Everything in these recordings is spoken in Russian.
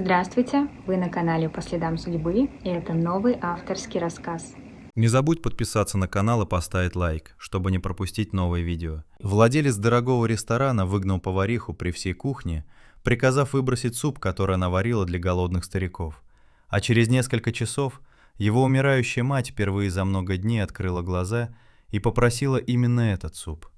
Здравствуйте! Вы на канале «По следам судьбы», и это новый авторский рассказ. Не забудь подписаться на канал и поставить лайк, чтобы не пропустить новые видео. Владелец дорогого ресторана выгнал повариху при всей кухне, приказав выбросить суп, который она варила для голодных стариков. А через несколько часов его умирающая мать впервые за много дней открыла глаза и попросила именно этот суп.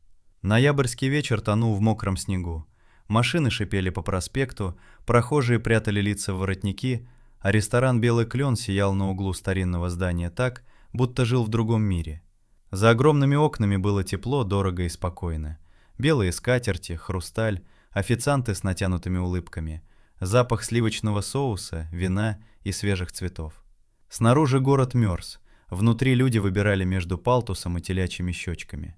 Ноябрьский вечер тонул в мокром снегу. Машины шипели по проспекту, прохожие прятали лица в воротники, а ресторан «Белый клен» сиял на углу старинного здания так, будто жил в другом мире. За огромными окнами было тепло, дорого и спокойно. Белые скатерти, хрусталь, официанты с натянутыми улыбками, запах сливочного соуса, вина и свежих цветов. Снаружи город мерз, внутри люди выбирали между палтусом и телячьими щечками.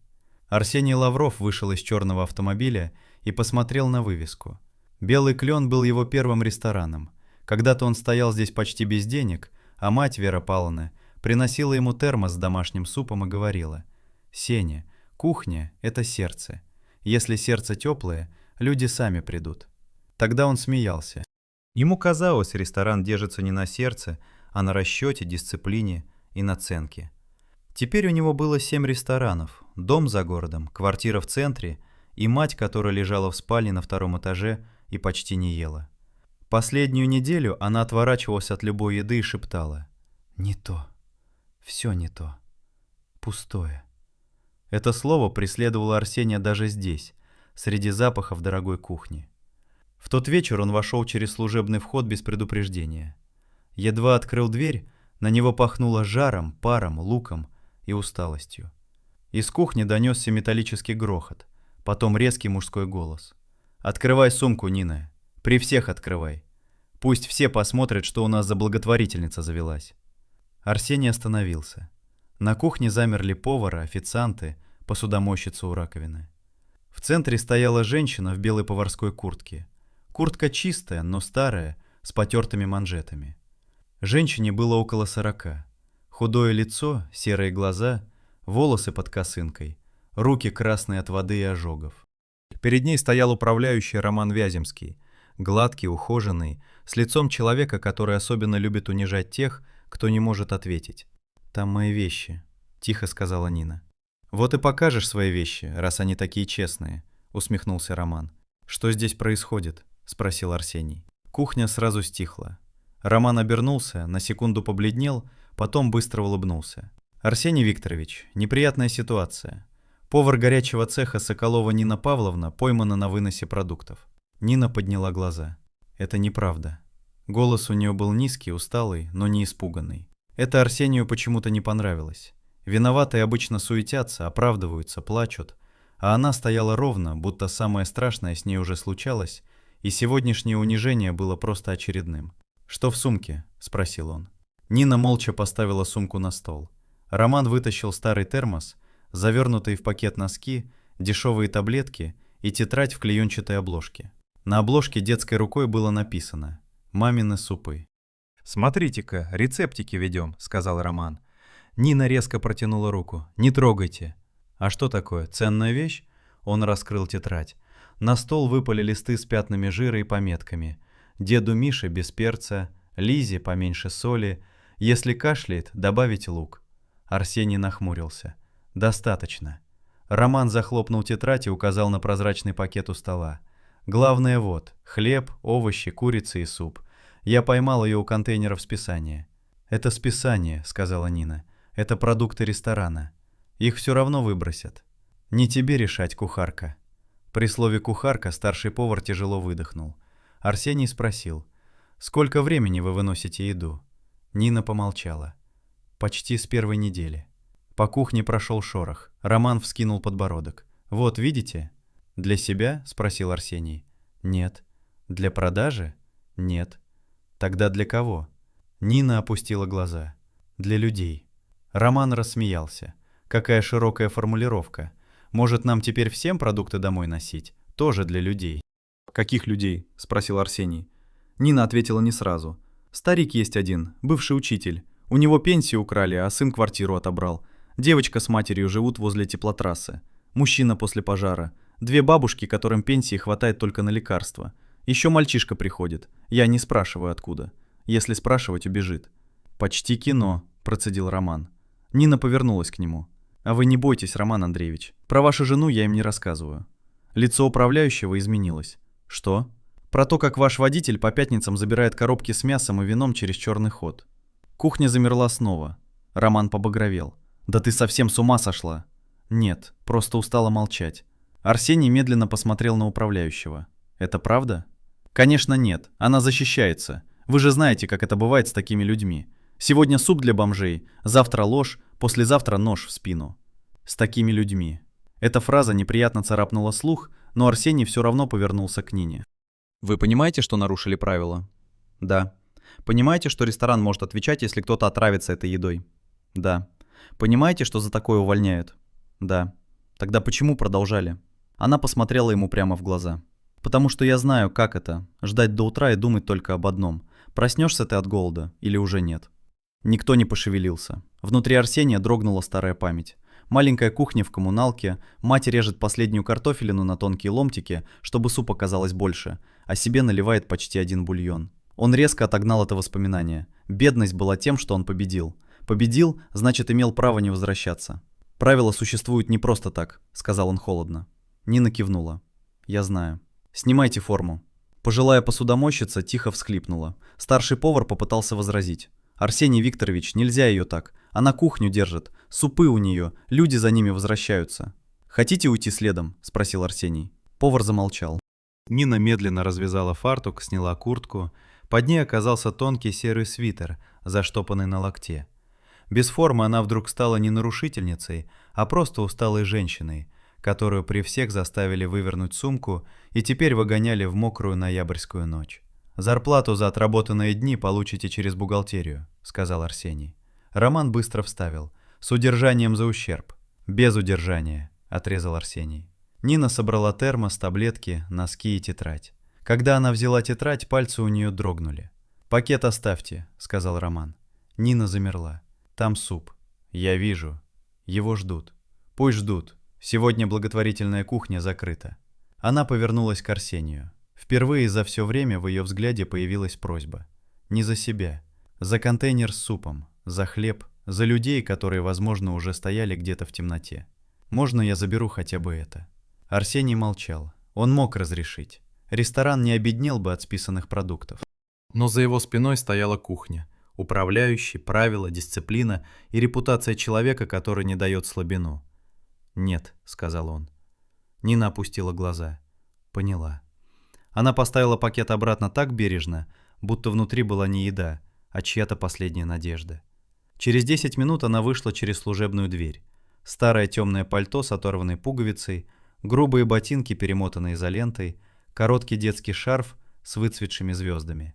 Арсений Лавров вышел из черного автомобиля и посмотрел на вывеску. «Белый клен» был его первым рестораном. Когда-то он стоял здесь почти без денег, а мать, Вера Павловна, приносила ему термос с домашним супом и говорила: «Сеня, кухня — это сердце. Если сердце теплое, люди сами придут». Тогда он смеялся. Ему казалось, ресторан держится не на сердце, а на расчете, дисциплине и наценке. Теперь у него было 7 ресторанов, дом за городом, квартира в центре и мать, которая лежала в спальне на 2-м этаже и почти не ела. Последнюю неделю она отворачивалась от любой еды и шептала: «Не то. Все не то. Пустое». Это слово преследовало Арсения даже здесь, среди запахов дорогой кухни. В тот вечер он вошел через служебный вход без предупреждения. Едва открыл дверь, на него пахнуло жаром, паром, луком и усталостью. Из кухни донесся металлический грохот, потом резкий мужской голос: «Открывай сумку, Нина. При всех открывай. Пусть все посмотрят, что у нас за благотворительница завелась». Арсений остановился. На кухне замерли повар, официанты, посудомойщица у раковины. В центре стояла женщина в белой поварской куртке. Куртка чистая, но старая, с потертыми манжетами. Женщине было около 40. Худое лицо, серые глаза, волосы под косынкой, руки красные от воды и ожогов. Перед ней стоял управляющий Роман Вяземский, гладкий, ухоженный, с лицом человека, который особенно любит унижать тех, кто не может ответить. «Там мои вещи», — тихо сказала Нина. «Вот и покажешь свои вещи, раз они такие честные», — усмехнулся Роман. «Что здесь происходит?» — спросил Арсений. Кухня сразу стихла. Роман обернулся, на секунду побледнел, потом быстро улыбнулся. «Арсений Викторович, неприятная ситуация. Повар горячего цеха Соколова Нина Павловна поймана на выносе продуктов». Нина подняла глаза. «Это неправда». Голос у нее был низкий, усталый, но не испуганный. Это Арсению почему-то не понравилось. Виноватые обычно суетятся, оправдываются, плачут, а она стояла ровно, будто самое страшное с ней уже случалось, и сегодняшнее унижение было просто очередным. «Что в сумке?» – спросил он. Нина молча поставила сумку на стол. Роман вытащил старый термос, завернутые в пакет носки, дешевые таблетки и тетрадь в клеенчатой обложке. На обложке детской рукой было написано: «Мамины супы». «Смотрите-ка, рецептики ведем», — сказал Роман. Нина резко протянула руку. «Не трогайте». «А что такое, ценная вещь?» Он раскрыл тетрадь. На стол выпали листы с пятнами жира и пометками. Деду Мише без перца, Лизе поменьше соли. Если кашляет, добавить лук. Арсений нахмурился. «Достаточно». Роман захлопнул тетрадь и указал на прозрачный пакет у стола. «Главное вот: хлеб, овощи, курица и суп. Я поймал ее у контейнеров списания». «Это списание», — сказала Нина. «Это продукты ресторана. Их все равно выбросят. Не тебе решать, кухарка». При слове «кухарка» старший повар тяжело выдохнул. Арсений спросил: «Сколько времени вы выносите еду?» Нина помолчала. «Почти с первой недели». По кухне прошел шорох. Роман вскинул подбородок. «Вот, видите?» «Для себя?» — спросил Арсений. «Нет». «Для продажи?» «Нет». «Тогда для кого?» Нина опустила глаза. «Для людей». Роман рассмеялся. «Какая широкая формулировка. Может, нам теперь всем продукты домой носить? Тоже для людей». «Каких людей?» — спросил Арсений. Нина ответила не сразу. «Старик есть один, бывший учитель. У него пенсию украли, а сын квартиру отобрал. Девочка с матерью живут возле теплотрассы. Мужчина после пожара. 2 бабушки, которым пенсии хватает только на лекарства. Еще мальчишка приходит. Я не спрашиваю, откуда. Если спрашивать, убежит. «Почти кино», — процедил Роман. Нина повернулась к нему. «А вы не бойтесь, Роман Андреевич. Про вашу жену я им не рассказываю». Лицо управляющего изменилось. «Что?» «Про то, как ваш водитель по пятницам забирает коробки с мясом и вином через черный ход». Кухня замерла снова. Роман побагровел. «Да ты совсем с ума сошла!» «Нет, просто устала молчать». Арсений медленно посмотрел на управляющего. «Это правда?» «Конечно нет, она защищается. Вы же знаете, как это бывает с такими людьми. Сегодня суп для бомжей, завтра ложь, послезавтра нож в спину. С такими людьми». Эта фраза неприятно царапнула слух, но Арсений все равно повернулся к Нине. «Вы понимаете, что нарушили правила?» «Да». «Понимаете, что ресторан может отвечать, если кто-то отравится этой едой?» «Да». «Понимаете, что за такое увольняют?» «Да». «Тогда почему продолжали?» Она посмотрела ему прямо в глаза. «Потому что я знаю, как это – ждать до утра и думать только об одном. Проснешься ты от голода или уже нет?» Никто не пошевелился. Внутри Арсения дрогнула старая память. Маленькая кухня в коммуналке, мать режет последнюю картофелину на тонкие ломтики, чтобы суп оказалось больше, а себе наливает почти один бульон. Он резко отогнал это воспоминание. Бедность была тем, что он победил. Победил, значит, имел право не возвращаться. «Правила существуют не просто так», — сказал он холодно. Нина кивнула. «Я знаю. Снимайте форму». Пожилая посудомойщица тихо всхлипнула. Старший повар попытался возразить. «Арсений Викторович, нельзя ее так. Она кухню держит. Супы у нее. Люди за ними возвращаются». «Хотите уйти следом?» – спросил Арсений. Повар замолчал. Нина медленно развязала фартук, сняла куртку. Под ней оказался тонкий серый свитер, заштопанный на локте. Без формы она вдруг стала не нарушительницей, а просто усталой женщиной, которую при всех заставили вывернуть сумку и теперь выгоняли в мокрую ноябрьскую ночь. «Зарплату за отработанные дни получите через бухгалтерию», — сказал Арсений. Роман быстро вставил. «С удержанием за ущерб». «Без удержания», — отрезал Арсений. Нина собрала термос, таблетки, носки и тетрадь. Когда она взяла тетрадь, пальцы у нее дрогнули. «Пакет оставьте», — сказал Роман. Нина замерла. «Там суп. Я вижу. Его ждут. Пусть ждут. Сегодня благотворительная кухня закрыта». Она повернулась к Арсению. Впервые за все время в ее взгляде появилась просьба. Не за себя. За контейнер с супом. За хлеб. За людей, которые, возможно, уже стояли где-то в темноте. «Можно я заберу хотя бы это?» Арсений молчал. Он мог разрешить. Ресторан не обеднел бы от списанных продуктов. Но за его спиной стояла кухня. Управляющий, правила, дисциплина и репутация человека, который не дает слабину. «Нет», — сказал он. Нина опустила глаза. Поняла. Она поставила пакет обратно так бережно, будто внутри была не еда, а чья-то последняя надежда. Через 10 минут она вышла через служебную дверь. Старое темное пальто с оторванной пуговицей, грубые ботинки, перемотанные изолентой, короткий детский шарф с выцветшими звездами.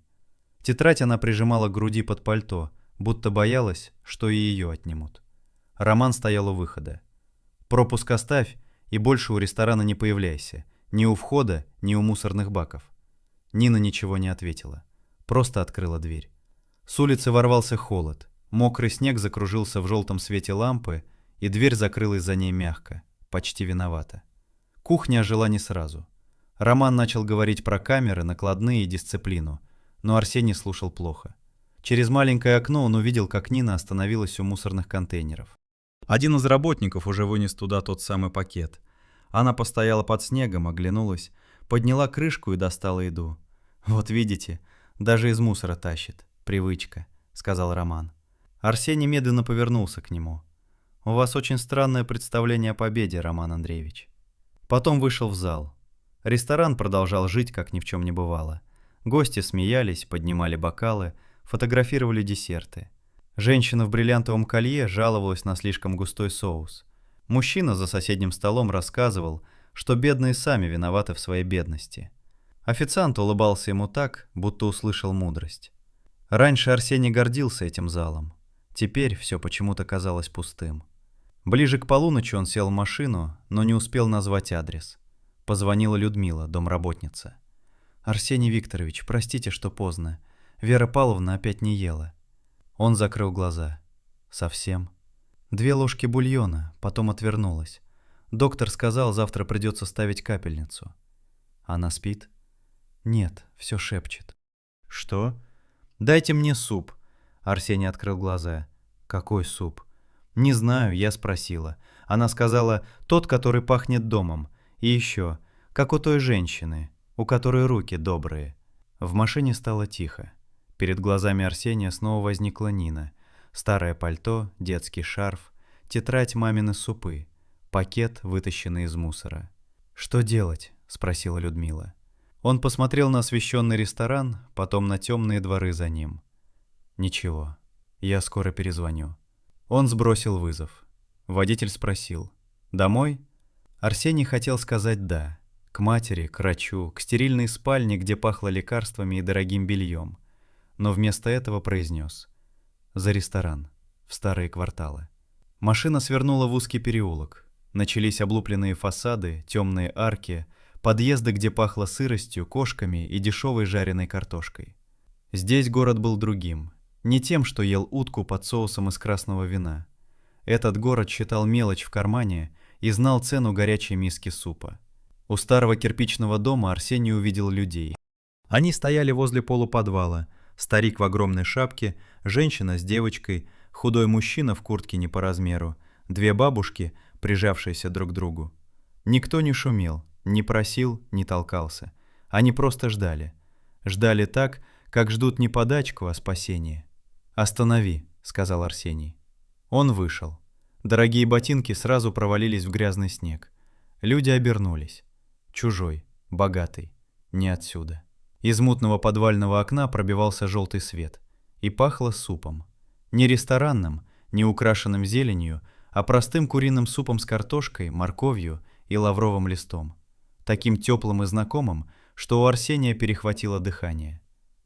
Тетрадь она прижимала к груди под пальто, будто боялась, что и ее отнимут. Роман стоял у выхода. «Пропуск оставь и больше у ресторана не появляйся. Ни у входа, ни у мусорных баков». Нина ничего не ответила. Просто открыла дверь. С улицы ворвался холод. Мокрый снег закружился в желтом свете лампы, и дверь закрылась за ней мягко, почти виновата. Кухня ожила не сразу. Роман начал говорить про камеры, накладные и дисциплину, но Арсений слушал плохо. Через маленькое окно он увидел, как Нина остановилась у мусорных контейнеров. Один из работников уже вынес туда тот самый пакет. Она постояла под снегом, оглянулась, подняла крышку и достала еду. «Вот видите, даже из мусора тащит. Привычка», — сказал Роман. Арсений медленно повернулся к нему. «У вас очень странное представление о победе, Роман Андреевич». Потом вышел в зал. Ресторан продолжал жить, как ни в чем не бывало. Гости смеялись, поднимали бокалы, фотографировали десерты. Женщина в бриллиантовом колье жаловалась на слишком густой соус. Мужчина за соседним столом рассказывал, что бедные сами виноваты в своей бедности. Официант улыбался ему так, будто услышал мудрость. Раньше Арсений гордился этим залом. Теперь все почему-то казалось пустым. Ближе к полуночи он сел в машину, но не успел назвать адрес. Позвонила Людмила, домработница. «Арсений Викторович, простите, что поздно. Вера Павловна опять не ела». Он закрыл глаза. Совсем. 2 ложки бульона, потом отвернулась. Доктор сказал, завтра придется ставить капельницу. Она спит? Нет, все шепчет. Что? Дайте мне суп. Арсений открыл глаза. Какой суп? Не знаю, я спросила. Она сказала, тот, который пахнет домом. И еще, как у той женщины, у которой руки добрые. В машине стало тихо. Перед глазами Арсения снова возникла Нина. Старое пальто, детский шарф, тетрадь мамины супы, пакет, вытащенный из мусора. «Что делать?» — спросила Людмила. Он посмотрел на освещенный ресторан, потом на темные дворы за ним. «Ничего, я скоро перезвоню». Он сбросил вызов. Водитель спросил: «Домой?» Арсений хотел сказать «да». К матери, к врачу, к стерильной спальне, где пахло лекарствами и дорогим бельем. Но вместо этого произнес: «За ресторан, в старые кварталы». Машина свернула в узкий переулок. Начались облупленные фасады, темные арки, подъезды, где пахло сыростью, кошками и дешевой жареной картошкой. Здесь город был другим, не тем, что ел утку под соусом из красного вина. Этот город считал мелочь в кармане и знал цену горячей миски супа. У старого кирпичного дома Арсений увидел людей. Они стояли возле полуподвала. Старик в огромной шапке, женщина с девочкой, худой мужчина в куртке не по размеру, две бабушки, прижавшиеся друг к другу. Никто не шумел, не просил, не толкался. Они просто ждали. Ждали так, как ждут не подачку, а спасение. «Останови», — сказал Арсений. Он вышел. Дорогие ботинки сразу провалились в грязный снег. Люди обернулись. Чужой, богатый, не отсюда. Из мутного подвального окна пробивался желтый свет. И пахло супом. Не ресторанным, не украшенным зеленью, а простым куриным супом с картошкой, морковью и лавровым листом. Таким теплым и знакомым, что у Арсения перехватило дыхание.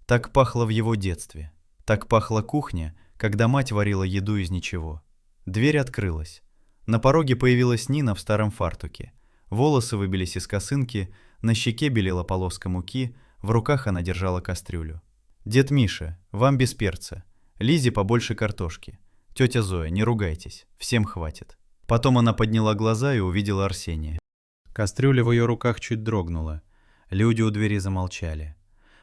Так пахло в его детстве. Так пахла кухня, когда мать варила еду из ничего. Дверь открылась. На пороге появилась Нина в старом фартуке. Волосы выбились из косынки, на щеке белела полоска муки, в руках она держала кастрюлю. «Дед Миша, вам без перца. Лизе побольше картошки. Тетя Зоя, не ругайтесь, всем хватит». Потом она подняла глаза и увидела Арсения. Кастрюля в ее руках чуть дрогнула. Люди у двери замолчали.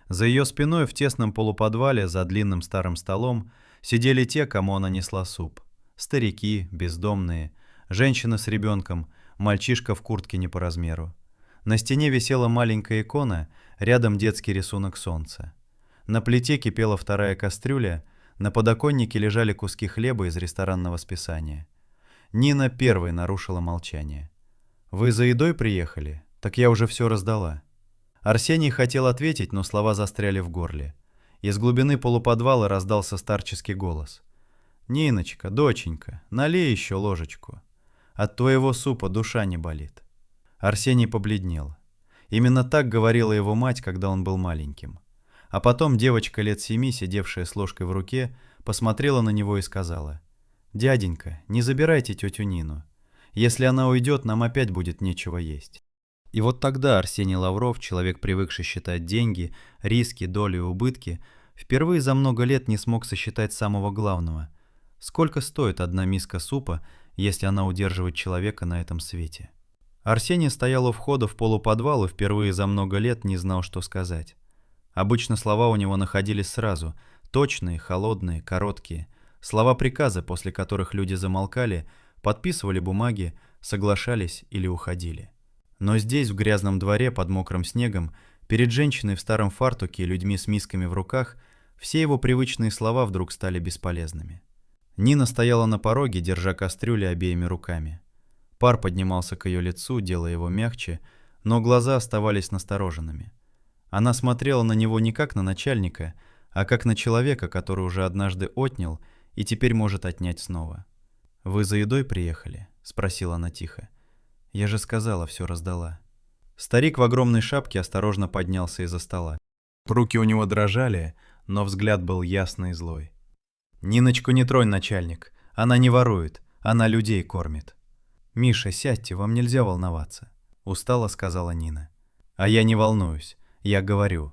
За ее спиной в тесном полуподвале за длинным старым столом сидели те, кому она несла суп. Старики, бездомные, женщина с ребенком, мальчишка в куртке не по размеру. На стене висела маленькая икона, рядом детский рисунок солнца. На плите кипела вторая кастрюля, на подоконнике лежали куски хлеба из ресторанного списания. Нина первой нарушила молчание. «Вы за едой приехали? Так я уже все раздала». Арсений хотел ответить, но слова застряли в горле. Из глубины полуподвала раздался старческий голос. «Ниночка, доченька, налей еще ложечку. От твоего супа душа не болит». Арсений побледнел. Именно так говорила его мать, когда он был маленьким. А потом девочка лет 7, сидевшая с ложкой в руке, посмотрела на него и сказала: «Дяденька, не забирайте тетю Нину. Если она уйдет, нам опять будет нечего есть». И вот тогда Арсений Лавров, человек, привыкший считать деньги, риски, доли и убытки, впервые за много лет не смог сосчитать самого главного. Сколько стоит одна миска супа, если она удерживает человека на этом свете? Арсений стоял у входа в полуподвал и впервые за много лет не знал, что сказать. Обычно слова у него находились сразу, точные, холодные, короткие. Слова приказа, после которых люди замолкали, подписывали бумаги, соглашались или уходили. Но здесь, в грязном дворе под мокрым снегом, перед женщиной в старом фартуке и людьми с мисками в руках, все его привычные слова вдруг стали бесполезными. Нина стояла на пороге, держа кастрюлю обеими руками. Пар поднимался к ее лицу, делая его мягче, но глаза оставались настороженными. Она смотрела на него не как на начальника, а как на человека, который уже однажды отнял и теперь может отнять снова. «Вы за едой приехали?» — спросила она тихо. «Я же сказала, все раздала». Старик в огромной шапке осторожно поднялся из-за стола. Руки у него дрожали, но взгляд был ясный и злой. «Ниночку не тронь, начальник. Она не ворует, она людей кормит». «Миша, сядьте, вам нельзя волноваться», — устало сказала Нина. «А я не волнуюсь, я говорю.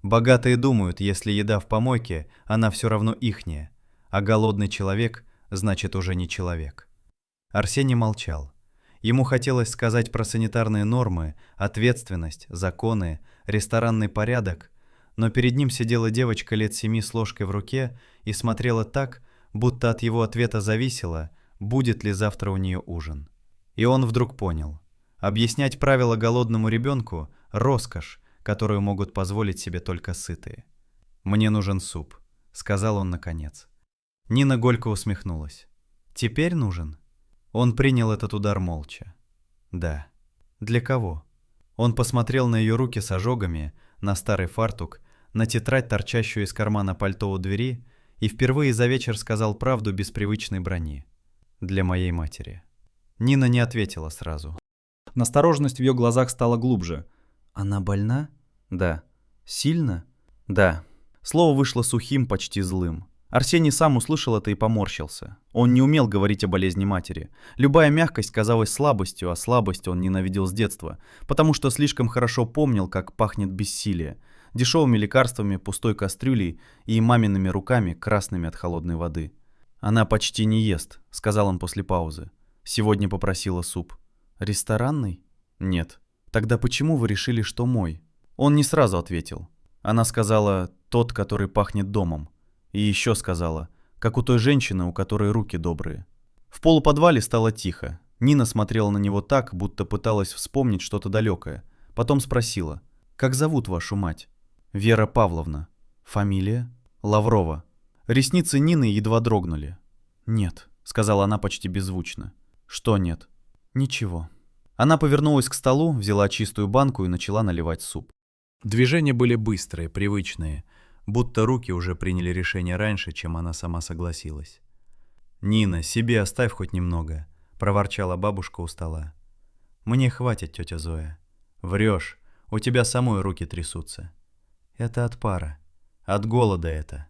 Богатые думают, если еда в помойке, она все равно ихняя, а голодный человек, значит, уже не человек». Арсений молчал. Ему хотелось сказать про санитарные нормы, ответственность, законы, ресторанный порядок, но перед ним сидела девочка лет 7 с ложкой в руке и смотрела так, будто от его ответа зависело, будет ли завтра у нее ужин. И он вдруг понял. Объяснять правила голодному ребенку – роскошь, которую могут позволить себе только сытые. «Мне нужен суп», – сказал он наконец. Нина горько усмехнулась. «Теперь нужен?» Он принял этот удар молча. «Да». «Для кого?» Он посмотрел на ее руки с ожогами, на старый фартук, на тетрадь, торчащую из кармана пальто у двери, и впервые за вечер сказал правду без привычной брони. «Для моей матери». Нина не ответила сразу. Настороженность в ее глазах стала глубже. «Она больна?» «Да». «Сильно?» «Да». Слово вышло сухим, почти злым. Арсений сам услышал это и поморщился. Он не умел говорить о болезни матери. Любая мягкость казалась слабостью, а слабость он ненавидел с детства, потому что слишком хорошо помнил, как пахнет бессилие, дешевыми лекарствами, пустой кастрюлей и мамиными руками, красными от холодной воды. «Она почти не ест», — сказал он после паузы. «Сегодня попросила суп». «Ресторанный?» «Нет». «Тогда почему вы решили, что мой?» Он не сразу ответил. Она сказала «тот, который пахнет домом». И еще сказала, как у той женщины, у которой руки добрые. В полуподвале стало тихо. Нина смотрела на него так, будто пыталась вспомнить что-то далекое. Потом спросила, «Как зовут вашу мать?» «Вера Павловна». «Фамилия?» «Лаврова». Ресницы Нины едва дрогнули. «Нет», — сказала она почти беззвучно. «Что нет?» «Ничего». Она повернулась к столу, взяла чистую банку и начала наливать суп. Движения были быстрые, привычные, будто руки уже приняли решение раньше, чем она сама согласилась. «Нина, себе оставь хоть немного», — проворчала бабушка у стола. «Мне хватит, тетя Зоя». «Врешь, у тебя самой руки трясутся». «Это от пара. От голода это».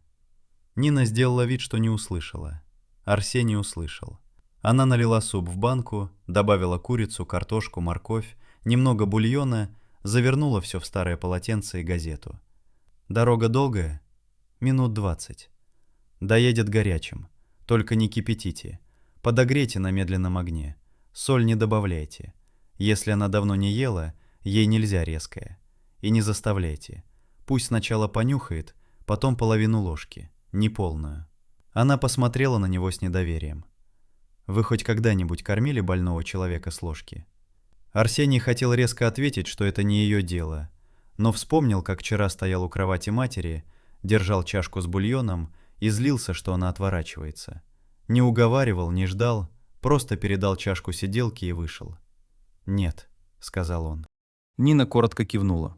Нина сделала вид, что не услышала. Арсений услышал. Она налила суп в банку, добавила курицу, картошку, морковь, немного бульона, завернула все в старое полотенце и газету. «Дорога долгая?» «Минут 20. Доедет горячим. Только не кипятите. Подогрейте на медленном огне. Соль не добавляйте. Если она давно не ела, ей нельзя резкая. И не заставляйте. Пусть сначала понюхает, потом половину ложки, не полную». Она посмотрела на него с недоверием. «Вы хоть когда-нибудь кормили больного человека с ложки?» Арсений хотел резко ответить, что это не ее дело, но вспомнил, как вчера стоял у кровати матери, держал чашку с бульоном и злился, что она отворачивается. Не уговаривал, не ждал, просто передал чашку сиделке и вышел. «Нет», — сказал он. Нина коротко кивнула.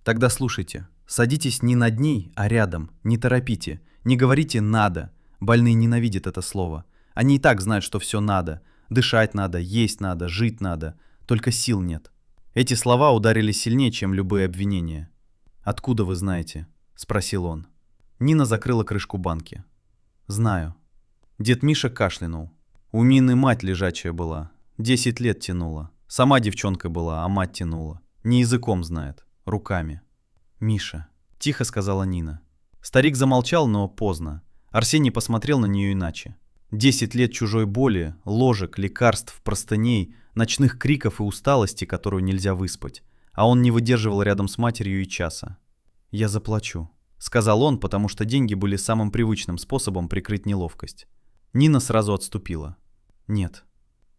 «Тогда слушайте, садитесь не над ней, а рядом, не торопите, не говорите «надо». Больные ненавидят это слово. Они и так знают, что все надо. Дышать надо, есть надо, жить надо. Только сил нет». Эти слова ударили сильнее, чем любые обвинения. «Откуда вы знаете?» — спросил он. Нина закрыла крышку банки. «Знаю». Дед Миша кашлянул. У Мины мать лежачая была. 10 лет тянула. Сама девчонка была, а мать тянула. Не языком знает, руками. «Миша», — тихо сказала Нина. Старик замолчал, но поздно. Арсений посмотрел на нее иначе. 10 лет чужой боли, ложек, лекарств, простыней, ночных криков и усталости, которую нельзя выспать. А он не выдерживал рядом с матерью и часа. «Я заплачу», — сказал он, потому что деньги были самым привычным способом прикрыть неловкость. Нина сразу отступила. «Нет».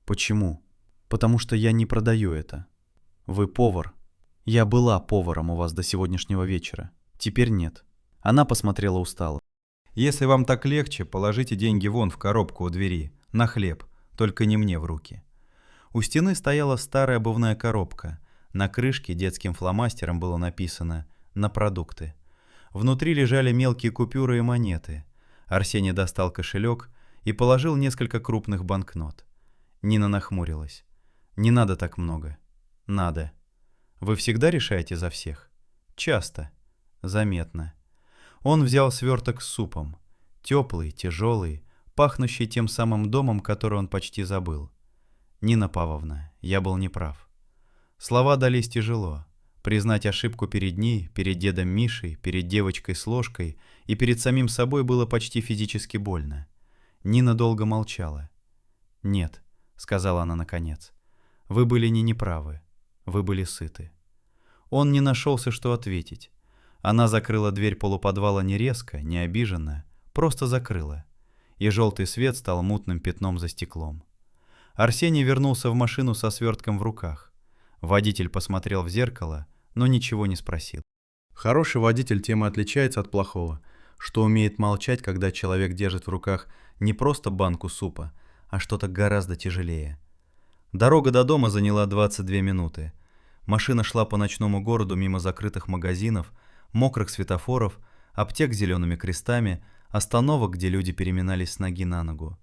«Почему?» «Потому что я не продаю это». «Вы повар». «Я была поваром у вас до сегодняшнего вечера. Теперь нет». Она посмотрела устало. Если вам так легче, положите деньги вон в коробку у двери, на хлеб, только не мне в руки. У стены стояла старая обувная коробка. На крышке детским фломастером было написано «На продукты». Внутри лежали мелкие купюры и монеты. Арсений достал кошелек и положил несколько крупных банкнот. Нина нахмурилась. «Не надо так много». «Надо». «Вы всегда решаете за всех?» «Часто». «Заметно». Он взял сверток с супом. Теплый, тяжелый, пахнущий тем самым домом, который он почти забыл. «Нина Павловна, я был неправ». Слова дались тяжело. Признать ошибку перед ней, перед дедом Мишей, перед девочкой с ложкой и перед самим собой было почти физически больно. Нина долго молчала. «Нет», — сказала она наконец, — «вы были не неправы, вы были сыты». Он не нашелся, что ответить. Она закрыла дверь полуподвала не резко, не обиженно, просто закрыла. И желтый свет стал мутным пятном за стеклом. Арсений вернулся в машину со свертком в руках. Водитель посмотрел в зеркало, но ничего не спросил. Хороший водитель тем и отличается от плохого, что умеет молчать, когда человек держит в руках не просто банку супа, а что-то гораздо тяжелее. Дорога до дома заняла 22 минуты. Машина шла по ночному городу мимо закрытых магазинов, мокрых светофоров, аптек с зелеными крестами, остановок, где люди переминались с ноги на ногу.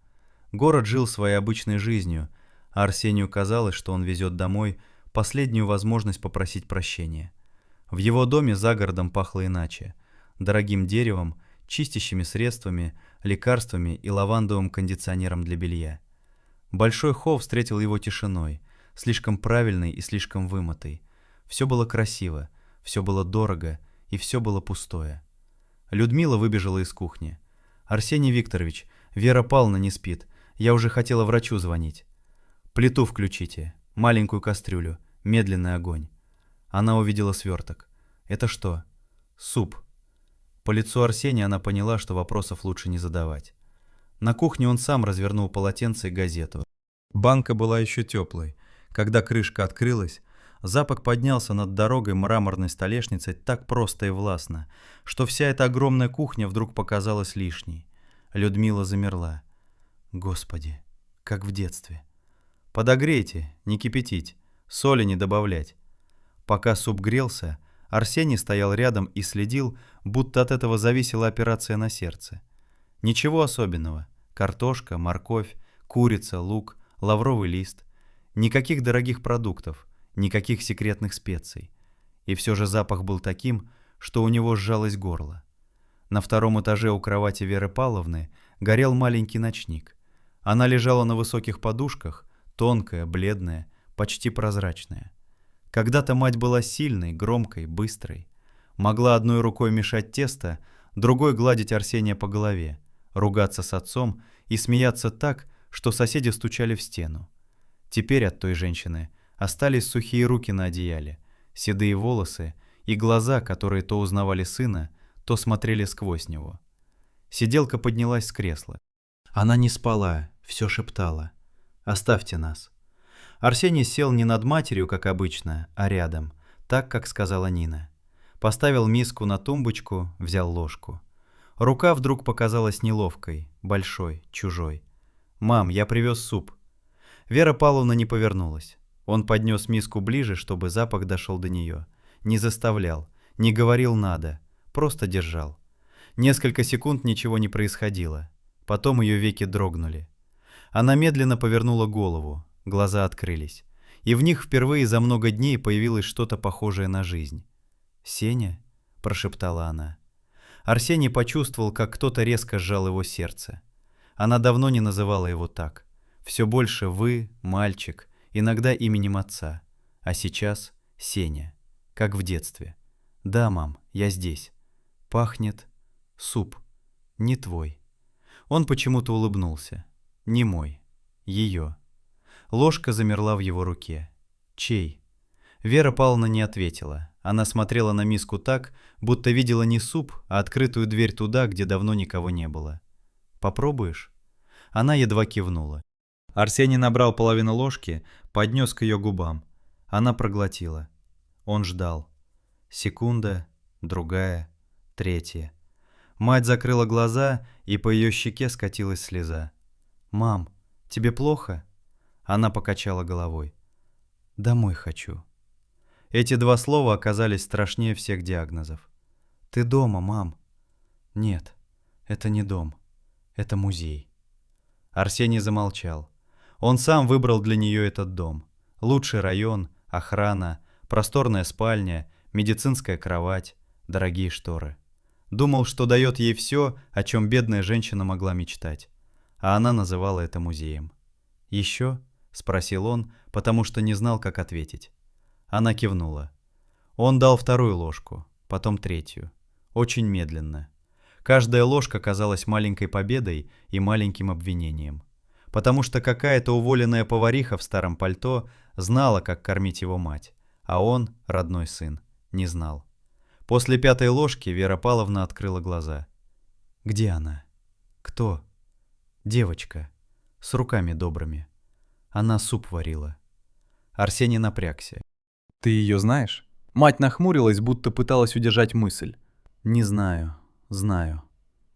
Город жил своей обычной жизнью, а Арсению казалось, что он везет домой последнюю возможность попросить прощения. В его доме за городом пахло иначе: дорогим деревом, чистящими средствами, лекарствами и лавандовым кондиционером для белья. Большой холл встретил его тишиной, слишком правильной и слишком вымытой. Все было красиво, все было дорого и все было пустое. Людмила выбежала из кухни. «Арсений Викторович, Вера Павловна не спит. Я уже хотела врачу звонить. Плиту включите, маленькую кастрюлю, медленный огонь». Она увидела сверток. «Это что?» «Суп». По лицу Арсения она поняла, что вопросов лучше не задавать. На кухне он сам развернул полотенце и газету. Банка была еще теплой. Когда крышка открылась, запах поднялся над дорогой мраморной столешницей так просто и властно, что вся эта огромная кухня вдруг показалась лишней. Людмила замерла. Господи, как в детстве. «Подогрейте, не кипятить, соли не добавлять». Пока суп грелся, Арсений стоял рядом и следил, будто от этого зависела операция на сердце. Ничего особенного. Картошка, морковь, курица, лук, лавровый лист. Никаких дорогих продуктов, никаких секретных специй. И все же запах был таким, что у него сжалось горло. На втором этаже у кровати Веры Павловны горел маленький ночник. Она лежала на высоких подушках, тонкая, бледная, почти прозрачная. Когда-то мать была сильной, громкой, быстрой. Могла одной рукой мешать тесто, другой гладить Арсения по голове, ругаться с отцом и смеяться так, что соседи стучали в стену. Теперь от той женщины остались сухие руки на одеяле, седые волосы и глаза, которые то узнавали сына, то смотрели сквозь него. Сиделка поднялась с кресла. Она не спала, все шептала: «Оставьте нас». Арсений сел не над матерью, как обычно, а рядом, так, как сказала Нина. Поставил миску на тумбочку, взял ложку. Рука вдруг показалась неловкой, большой, чужой. «Мам, я привез суп». Вера Павловна не повернулась. Он поднес миску ближе, чтобы запах дошел до нее. Не заставлял, не говорил «надо», просто держал. Несколько секунд ничего не происходило. Потом ее веки дрогнули. Она медленно повернула голову, глаза открылись. И в них впервые за много дней появилось что-то похожее на жизнь. «Сеня?» – прошептала она. Арсений почувствовал, как кто-то резко сжал его сердце. Она давно не называла его так. Все больше «вы», «мальчик», иногда именем отца. А сейчас «Сеня», как в детстве. «Да, мам, я здесь. Пахнет суп. Не твой». Он почему-то улыбнулся. Не мой. Ее. Ложка замерла в его руке. Чей? Вера Павловна не ответила. Она смотрела на миску так, будто видела не суп, а открытую дверь туда, где давно никого не было. «Попробуешь?» Она едва кивнула. Арсений набрал половину ложки, поднес к ее губам. Она проглотила. Он ждал. Секунда, другая, третья. Мать закрыла глаза, и по ее щеке скатилась слеза. «Мам, тебе плохо?» Она покачала головой. «Домой хочу». Эти два слова оказались страшнее всех диагнозов. «Ты дома, мам?» «Нет, это не дом. Это музей». Арсений замолчал. Он сам выбрал для нее этот дом. Лучший район, охрана, просторная спальня, медицинская кровать, дорогие шторы. Думал, что дает ей все, о чем бедная женщина могла мечтать. А она называла это музеем. «Еще?» – спросил он, потому что не знал, как ответить. Она кивнула. Он дал вторую ложку, потом третью. Очень медленно. Каждая ложка казалась маленькой победой и маленьким обвинением. Потому что какая-то уволенная повариха в старом пальто знала, как кормить его мать, а он, родной сын, Не знал. После 5-й ложки Вера Павловна открыла глаза. Где она? Кто? Девочка. С руками добрыми. Она суп варила. Арсений напрягся. Ты ее знаешь? Мать нахмурилась, будто пыталась удержать мысль. Не знаю. Знаю.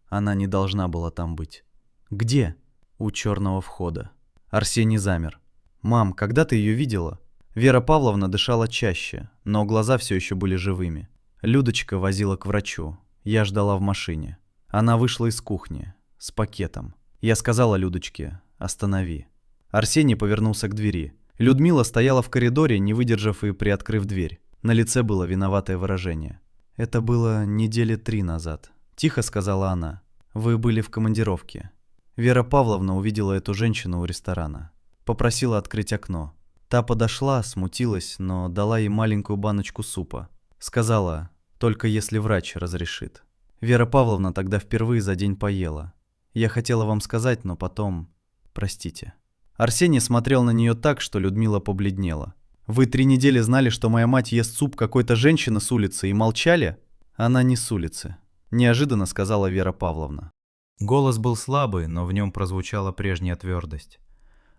Она не должна была там быть. Где? У черного входа. Арсений замер. Мам, когда ты ее видела? Вера Павловна дышала чаще, но глаза все еще были живыми. Людочка возила к врачу. Я ждала в машине. Она вышла из кухни. С пакетом. Я сказала Людочке: останови. Арсений повернулся к двери. Людмила стояла в коридоре, не выдержав и приоткрыв дверь. На лице было виноватое выражение. «Это было 3 недели назад», — тихо сказала она. «Вы были в командировке. Вера Павловна увидела эту женщину у ресторана. Попросила открыть окно. Та подошла, смутилась, но дала ей маленькую баночку супа. Сказала, только если врач разрешит. Вера Павловна тогда впервые за день поела. Я хотела вам сказать, но потом... Простите». Арсений смотрел на нее так, что Людмила побледнела. «Вы 3 недели знали, что моя мать ест суп какой-то женщины с улицы, и молчали?» «Она не с улицы», — неожиданно сказала Вера Павловна. Голос был слабый, но в нем прозвучала прежняя твердость.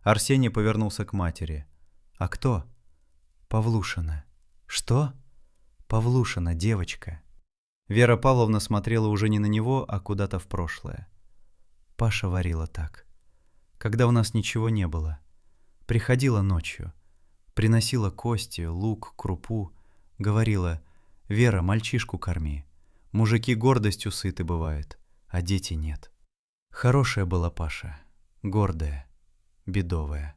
Арсений повернулся к матери. «А кто?» «Павлушина». «Что?» «Павлушина, девочка». Вера Павловна смотрела уже не на него, а куда-то в прошлое. «Паша варила так. Когда у нас ничего не было. Приходила ночью. Приносила кости, лук, крупу. Говорила: Вера, мальчишку корми. Мужики гордостью сыты бывают, а дети нет. Хорошая была Паша. Гордая. Бедовая».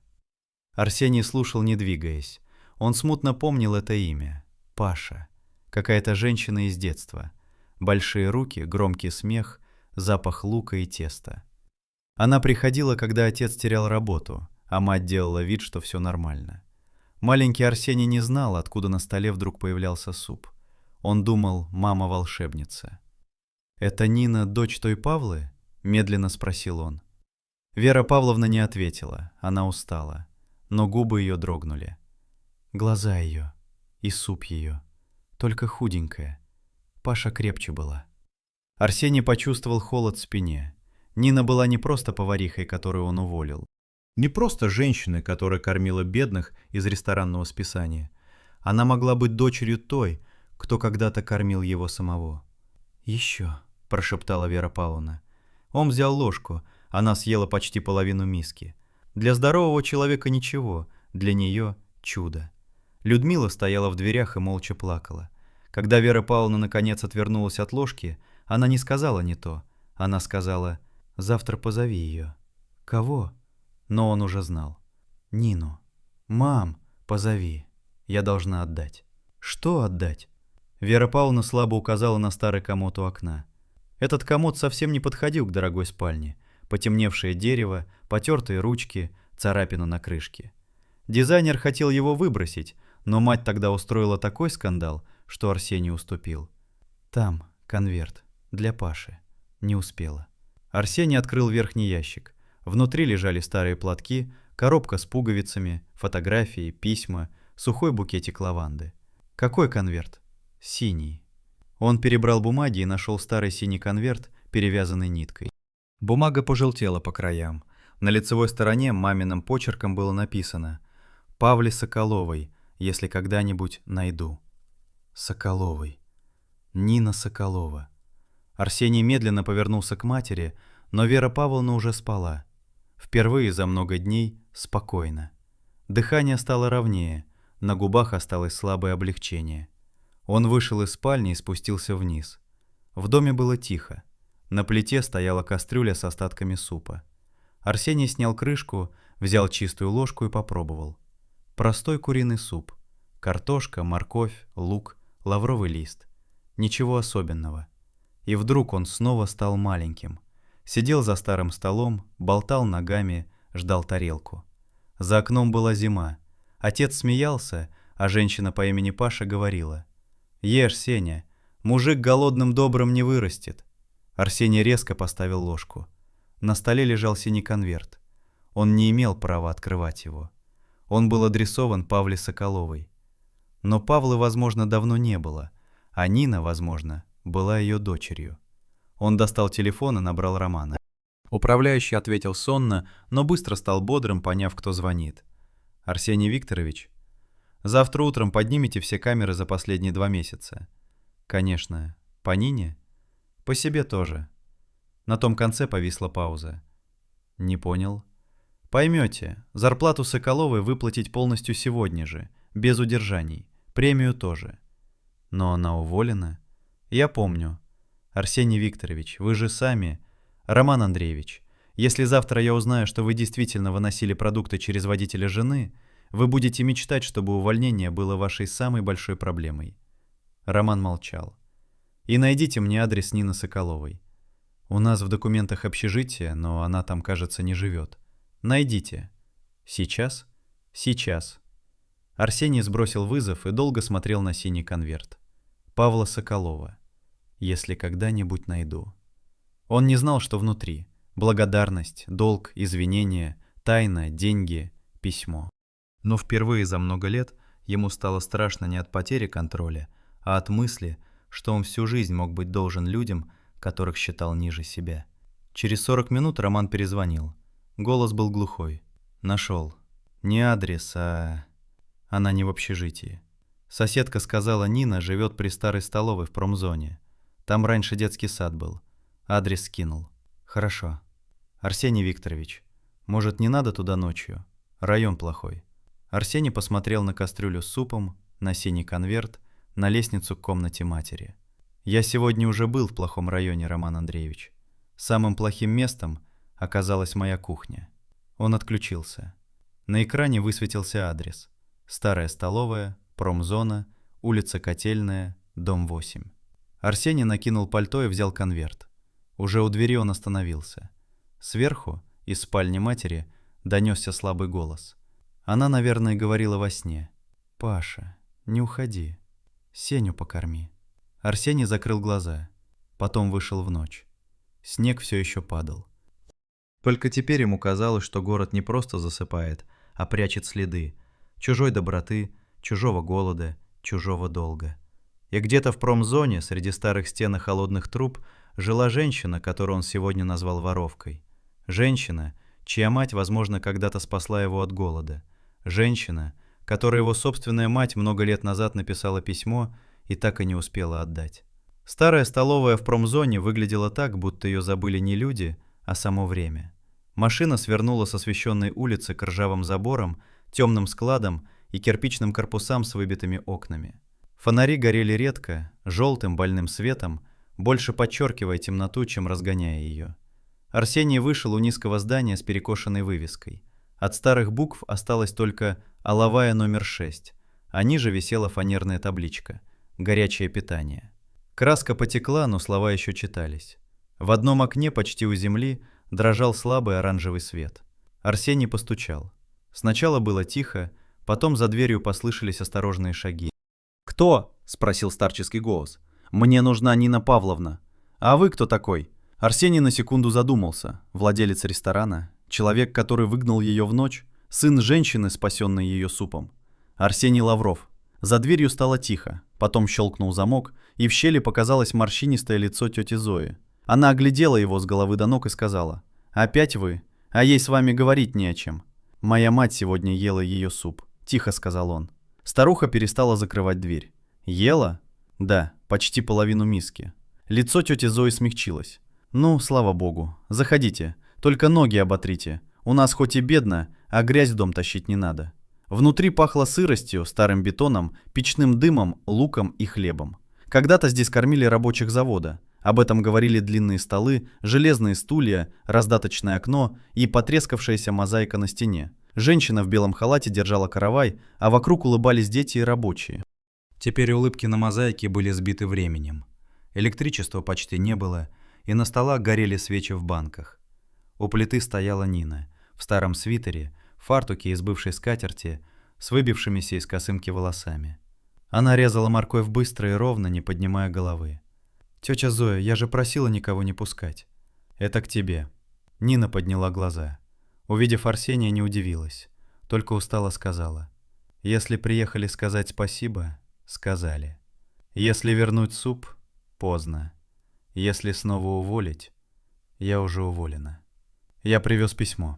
Арсений слушал, не двигаясь. Он смутно помнил это имя. Паша. Какая-то женщина из детства. Большие руки, громкий смех, запах лука и теста. Она приходила, когда отец терял работу, а мать делала вид, что все нормально. Маленький Арсений не знал, откуда на столе вдруг появлялся суп. Он думал, мама волшебница. «Это Нина, дочь той Павлы?» — медленно спросил он. Вера Павловна не ответила, она устала, но губы ее дрогнули. Глаза ее и суп ее, только худенькая. Паша крепче была. Арсений почувствовал холод в спине. Нина была не просто поварихой, которую он уволил. Не просто женщиной, которая кормила бедных из ресторанного списания. Она могла быть дочерью той, кто когда-то кормил его самого. «Еще», — прошептала Вера Павловна. Он взял ложку, она съела почти половину миски. Для здорового человека ничего, для нее чудо. Людмила стояла в дверях и молча плакала. Когда Вера Павловна наконец отвернулась от ложки, она не сказала не то. Она сказала: «Завтра позови ее». «Кого?» Но он уже знал. «Нину». «Мам, позови. Я должна отдать». «Что отдать?» Вера Павловна слабо указала на старый комод у окна. Этот комод совсем не подходил к дорогой спальне. Потемневшее дерево, потертые ручки, царапина на крышке. Дизайнер хотел его выбросить, но мать тогда устроила такой скандал, что Арсений уступил. «Там конверт. Для Паши». Не успела. Арсений открыл верхний ящик. Внутри лежали старые платки, коробка с пуговицами, фотографии, письма, сухой букетик лаванды. «Какой конверт?» «Синий». Он перебрал бумаги и нашел старый синий конверт, перевязанный ниткой. Бумага пожелтела по краям. На лицевой стороне маминым почерком было написано: «Павле Соколовой, если когда-нибудь найду». Соколовой. Нина Соколова. Арсений медленно повернулся к матери, но Вера Павловна уже спала. Впервые за много дней спокойно. Дыхание стало ровнее, на губах осталось слабое облегчение. Он вышел из спальни и спустился вниз. В доме было тихо. На плите стояла кастрюля с остатками супа. Арсений снял крышку, взял чистую ложку и попробовал. Простой куриный суп. Картошка, морковь, лук, лавровый лист. Ничего особенного. И вдруг он снова стал маленьким. Сидел за старым столом, болтал ногами, ждал тарелку. За окном была зима. Отец смеялся, а женщина по имени Паша говорила: «Ешь, Сеня, мужик голодным добрым не вырастет». Арсений резко поставил ложку. На столе лежал синий конверт. Он не имел права открывать его. Он был адресован Павле Соколовой. Но Павлы, возможно, давно не было, а Нина, возможно, была ее дочерью. Он достал телефон и набрал Романа. Управляющий ответил сонно, но быстро стал бодрым, поняв, кто звонит. «Арсений Викторович? Завтра утром поднимите все камеры за последние 2 месяца». «Конечно. По Нине?» «По себе тоже». На том конце повисла пауза. «Не понял». «Поймете, зарплату Соколовой выплатить полностью сегодня же, без удержаний. Премию тоже». «Но она уволена». «Я помню. Арсений Викторович, вы же сами...» «Роман Андреевич, если завтра я узнаю, что вы действительно выносили продукты через водителя жены, вы будете мечтать, чтобы увольнение было вашей самой большой проблемой». Роман молчал. «И найдите мне адрес Нины Соколовой. У нас в документах общежитие, но она там, кажется, не живет. Найдите». «Сейчас?» «Сейчас». Арсений сбросил вызов и долго смотрел на синий конверт. Павла Соколова. «Если когда-нибудь найду». Он не знал, что внутри. Благодарность, долг, извинения, тайна, деньги, письмо. Но впервые за много лет ему стало страшно не от потери контроля, а от мысли, что он всю жизнь мог быть должен людям, которых считал ниже себя. Через 40 минут Роман перезвонил. Голос был глухой. Нашел. Не адрес, а... Она не в общежитии. Соседка сказала, Нина живет при старой столовой в промзоне. Там раньше детский сад был. Адрес скинул. Хорошо. Арсений Викторович, может, не надо туда ночью? Район плохой. Арсений посмотрел на кастрюлю с супом, на синий конверт, на лестницу к комнате матери. Я сегодня уже был в плохом районе, Роман Андреевич. Самым плохим местом оказалась моя кухня. Он отключился. На экране высветился адрес. Старая столовая, промзона, улица Котельная, дом 8. Арсений накинул пальто и взял конверт. Уже у двери он остановился. Сверху, из спальни матери, донесся слабый голос. Она, наверное, говорила во сне. «Паша, не уходи. Сеню покорми». Арсений закрыл глаза. Потом вышел в ночь. Снег все еще падал. Только теперь ему казалось, что город не просто засыпает, а прячет следы. Чужой доброты, чужого голода, чужого долга. И где-то в промзоне, среди старых стен и холодных труб, жила женщина, которую он сегодня назвал воровкой. Женщина, чья мать, возможно, когда-то спасла его от голода. Женщина, которой его собственная мать много лет назад написала письмо и так и не успела отдать. Старая столовая в промзоне выглядела так, будто ее забыли не люди, а само время. Машина свернула с освещенной улицы к ржавым заборам, темным складам и кирпичным корпусам с выбитыми окнами. Фонари горели редко, желтым больным светом, больше подчеркивая темноту, чем разгоняя ее. Арсений вышел у низкого здания с перекошенной вывеской. От старых букв осталась только «Оловая номер 6», а ниже висела фанерная табличка «Горячее питание». Краска потекла, но слова еще читались. В одном окне почти у земли дрожал слабый оранжевый свет. Арсений постучал. Сначала было тихо, потом за дверью послышались осторожные шаги. «Кто?» – спросил старческий голос. «Мне нужна Нина Павловна». «А вы кто такой?» Арсений на секунду задумался. Владелец ресторана, человек, который выгнал ее в ночь, сын женщины, спасенной ее супом. Арсений Лавров. За дверью стало тихо, потом щелкнул замок, и в щели показалось морщинистое лицо тети Зои. Она оглядела его с головы до ног и сказала: «Опять вы? А ей с вами говорить не о чем». «Моя мать сегодня ела ее суп», — тихо сказал он. Старуха перестала закрывать дверь. «Ела?» «Да, почти половину миски». Лицо тети Зои смягчилось. «Ну, слава богу. Заходите. Только ноги оботрите. У нас хоть и бедно, а грязь в дом тащить не надо». Внутри пахло сыростью, старым бетоном, печным дымом, луком и хлебом. Когда-то здесь кормили рабочих завода. Об этом говорили длинные столы, железные стулья, раздаточное окно и потрескавшаяся мозаика на стене. Женщина в белом халате держала каравай, а вокруг улыбались дети и рабочие. Теперь улыбки на мозаике были сбиты временем. Электричества почти не было, и на столах горели свечи в банках. У плиты стояла Нина, в старом свитере, в фартуке из бывшей скатерти, с выбившимися из косынки волосами. Она резала морковь быстро и ровно, не поднимая головы. «Тетя Зоя, я же просила никого не пускать». «Это к тебе». Нина подняла глаза. Увидев Арсения, не удивилась, только устало сказала: Если приехали сказать спасибо, сказали. Если вернуть суп, поздно. Если снова уволить, я уже уволена. Я привез письмо.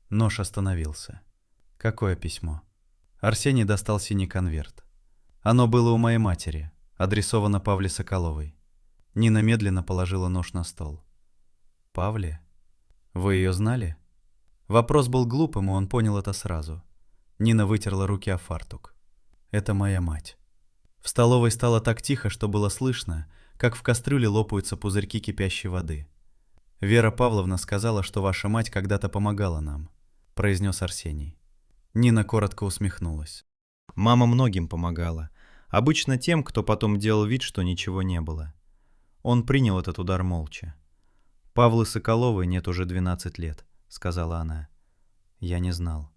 Нож остановился. Какое письмо? Арсений достал синий конверт. Оно было у моей матери, адресовано Павле Соколовой. Нина медленно положила нож на стол. Павле? Вы ее знали? Вопрос был глупым, и он понял это сразу. Нина вытерла руки о фартук. Это моя мать. В столовой стало так тихо, что было слышно, как в кастрюле лопаются пузырьки кипящей воды. Вера Павловна сказала, что ваша мать когда-то помогала нам, произнес Арсений. Нина коротко усмехнулась. Мама многим помогала. Обычно тем, кто потом делал вид, что ничего не было. Он принял этот удар молча. «Павлы Соколовой нет уже 12 лет», — сказала она. Я не знал.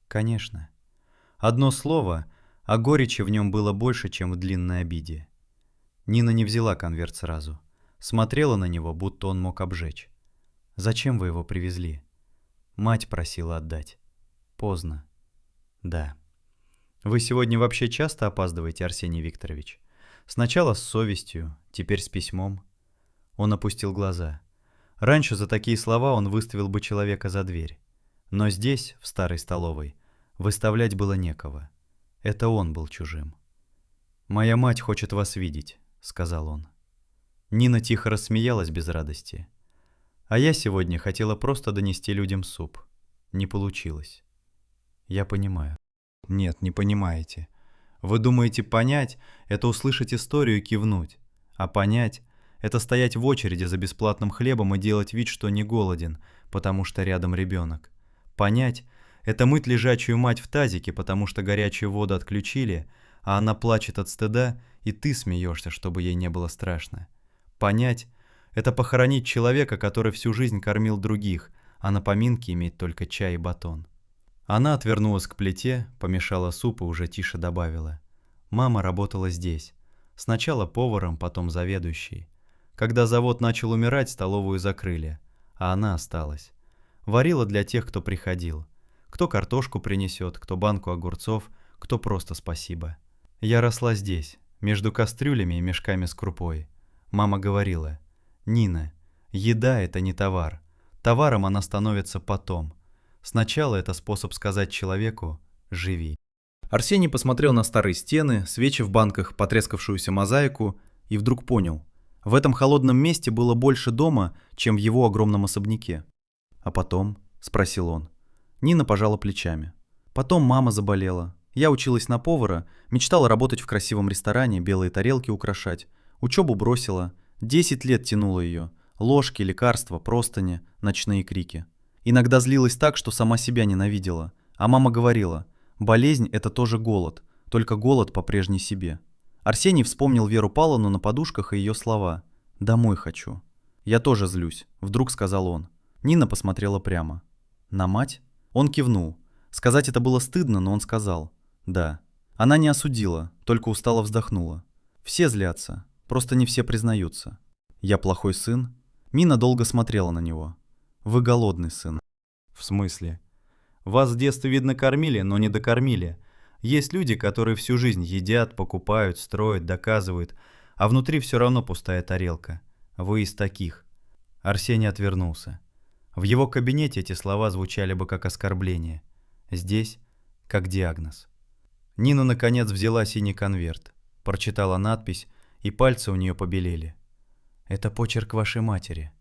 Конечно. Одно слово, а горечи в нем было больше, чем в длинной обиде. Нина не взяла конверт сразу. Смотрела на него, будто он мог обжечь. «Зачем вы его привезли?» Мать просила отдать. Поздно. Да. Вы сегодня вообще часто опаздываете, Арсений Викторович? Сначала с совестью, теперь с письмом. Он опустил глаза. Раньше за такие слова он выставил бы человека за дверь. Но здесь, в старой столовой, выставлять было некого. Это он был чужим. «Моя мать хочет вас видеть», — сказал он. Нина тихо рассмеялась без радости. «А я сегодня хотела просто донести людям суп. Не получилось». «Я понимаю». «Нет, не понимаете. Вы думаете, понять — это услышать историю и кивнуть. А понять — это стоять в очереди за бесплатным хлебом и делать вид, что не голоден, потому что рядом ребенок. Понять — это мыть лежачую мать в тазике, потому что горячую воду отключили, а она плачет от стыда, и ты смеешься, чтобы ей не было страшно. Понять — это похоронить человека, который всю жизнь кормил других, а на поминке иметь только чай и батон». Она отвернулась к плите, помешала суп и уже тише добавила. Мама работала здесь. Сначала поваром, потом заведующей. Когда завод начал умирать, столовую закрыли, а она осталась. Варила для тех, кто приходил. Кто картошку принесет, кто банку огурцов, кто просто спасибо. Я росла здесь, между кастрюлями и мешками с крупой. Мама говорила: «Нина, еда — это не товар. Товаром она становится потом. Сначала это способ сказать человеку «живи». Арсений посмотрел на старые стены, свечи в банках, потрескавшуюся мозаику и вдруг понял. В этом холодном месте было больше дома, чем в его огромном особняке. «А потом?» – спросил он. Нина пожала плечами. «Потом мама заболела. Я училась на повара, мечтала работать в красивом ресторане, белые тарелки украшать. Учебу бросила. 10 лет тянула ее. Ложки, лекарства, простыни, ночные крики. Иногда злилась так, что сама себя ненавидела. А мама говорила: болезнь – это тоже голод, только голод по прежней себе». Арсений вспомнил Веру Павловну на подушках и ее слова: «Домой хочу». «Я тоже злюсь», – вдруг сказал он. Нина посмотрела прямо. «На мать?» Он кивнул. Сказать это было стыдно, но он сказал: «Да». Она не осудила, только устало вздохнула. «Все злятся, просто не все признаются». «Я плохой сын?» Нина долго смотрела на него. «Вы голодный сын». «В смысле?» «Вас с детства, видно, кормили, но не докормили. Есть люди, которые всю жизнь едят, покупают, строят, доказывают, а внутри все равно пустая тарелка. Вы из таких». Арсений отвернулся. В его кабинете эти слова звучали бы как оскорбление. Здесь – как диагноз. Нина, наконец, взяла синий конверт, прочитала надпись, и пальцы у нее побелели. «Это почерк вашей матери.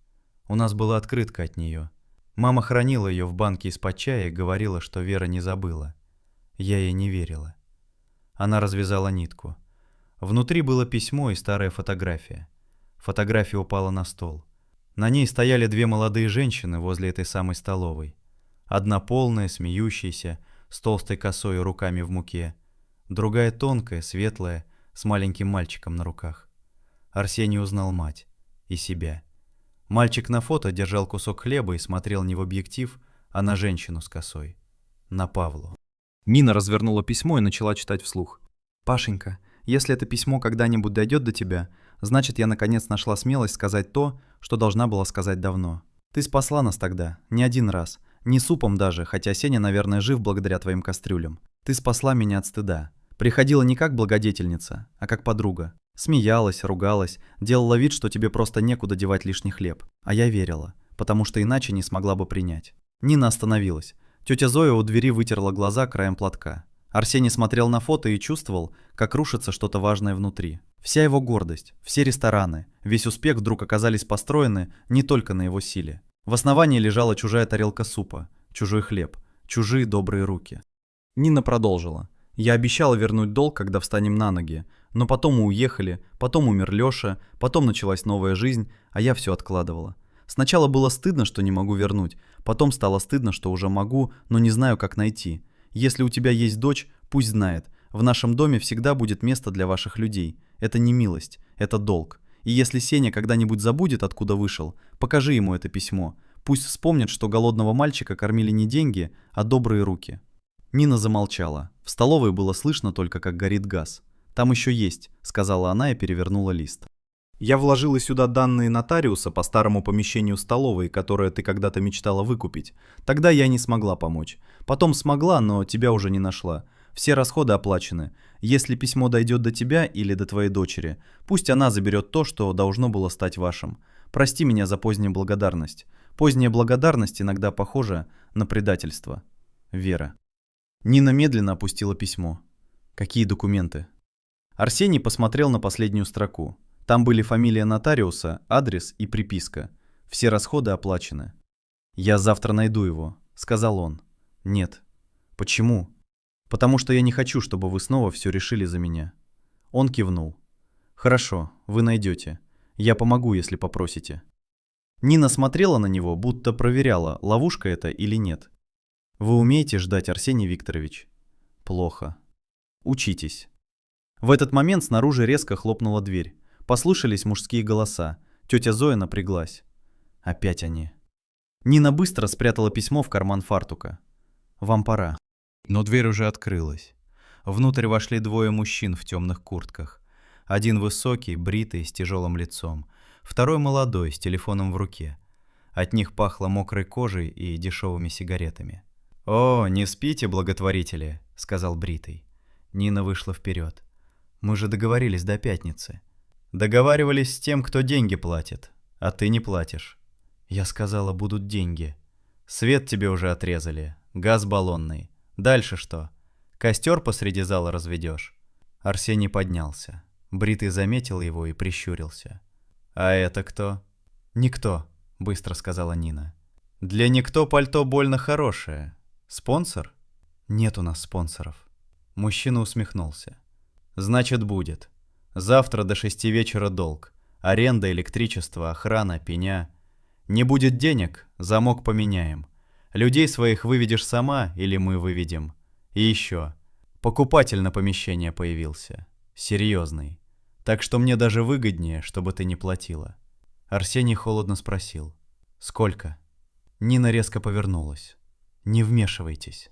У нас была открытка от нее. Мама хранила ее в банке из-под чая и говорила, что Вера не забыла. Я ей не верила». Она развязала нитку. Внутри было письмо и старая фотография. Фотография упала на стол. На ней стояли две молодые женщины возле этой самой столовой. Одна полная, смеющаяся, с толстой косой и руками в муке. Другая тонкая, светлая, с маленьким мальчиком на руках. Арсений узнал мать и себя. Мальчик на фото держал кусок хлеба и смотрел не в объектив, а на женщину с косой. На Павлу. Нина развернула письмо и начала читать вслух. «Пашенька, если это письмо когда-нибудь дойдет до тебя, значит, я наконец нашла смелость сказать то, что должна была сказать давно. Ты спасла нас тогда, не один раз, Не супом даже, хотя Сеня, наверное, жив благодаря твоим кастрюлям. Ты спасла меня от стыда. Приходила не как благодетельница, а как подруга. Смеялась, ругалась, делала вид, что тебе просто некуда девать лишний хлеб. А я верила, потому что иначе не смогла бы принять. Нина остановилась. Тетя Зоя у двери вытерла глаза краем платка. Арсений смотрел на фото и чувствовал, как рушится что-то важное внутри. Вся его гордость, все рестораны, весь успех вдруг оказались построены не только на его силе. В основании лежала чужая тарелка супа, чужой хлеб, чужие добрые руки. Нина продолжила. «Я обещала вернуть долг, когда встанем на ноги. Но потом мы уехали, потом умер Лёша, потом началась новая жизнь, а я все откладывала. Сначала было стыдно, что не могу вернуть, потом стало стыдно, что уже могу, но не знаю, как найти. Если у тебя есть дочь, пусть знает, в нашем доме всегда будет место для ваших людей. Это не милость, это долг. И если Сеня когда-нибудь забудет, откуда вышел, покажи ему это письмо. Пусть вспомнит, что голодного мальчика кормили не деньги, а добрые руки». Нина замолчала. В столовой было слышно только, как горит газ. «Там еще есть», — сказала она и перевернула лист. «Я вложила сюда данные нотариуса по старому помещению столовой, которое ты когда-то мечтала выкупить. Тогда я не смогла помочь. Потом смогла, но тебя уже не нашла. Все расходы оплачены. Если письмо дойдет до тебя или до твоей дочери, пусть она заберет то, что должно было стать вашим. Прости меня за позднюю благодарность. Поздняя благодарность иногда похожа на предательство. Вера». Нина медленно опустила письмо. «Какие документы?» Арсений посмотрел на последнюю строку. Там были фамилия нотариуса, адрес и приписка. Все расходы оплачены. «Я завтра найду его», — сказал он. «Нет». «Почему?» «Потому что я не хочу, чтобы вы снова все решили за меня». Он кивнул. «Хорошо, вы найдете. Я помогу, если попросите». Нина смотрела на него, будто проверяла, ловушка это или нет. «Вы умеете ждать, Арсений Викторович?» «Плохо». «Учитесь». В этот момент снаружи резко хлопнула дверь. Послышались мужские голоса. Тетя Зоя напряглась. Опять они. Нина быстро спрятала письмо в карман фартука. «Вам пора». Но дверь уже открылась. Внутрь вошли двое мужчин в темных куртках. Один высокий, бритый, с тяжелым лицом. Второй молодой, с телефоном в руке. От них пахло мокрой кожей и дешевыми сигаретами. «О, не спите, благотворители», — сказал бритый. Нина вышла вперед. «Мы же договорились до пятницы». «Договаривались с тем, кто деньги платит, а ты не платишь». «Я сказала, будут деньги». «Свет тебе уже отрезали, газ баллонный. Дальше что? Костер посреди зала разведешь?» Арсений поднялся. Бритый заметил его и прищурился. «А это кто?» «Никто», — быстро сказала Нина. «Для никто пальто больно хорошее. Спонсор?» «Нет у нас спонсоров». Мужчина усмехнулся. «Значит, будет. Завтра до 6 вечера долг. Аренда, электричество, охрана, пеня. Не будет денег, замок поменяем. Людей своих выведешь сама или мы выведем. И еще. Покупатель на помещение появился. Серьезный. Так что мне даже выгоднее, чтобы ты не платила». Арсений холодно спросил. «Сколько?» Нина резко повернулась. «Не вмешивайтесь».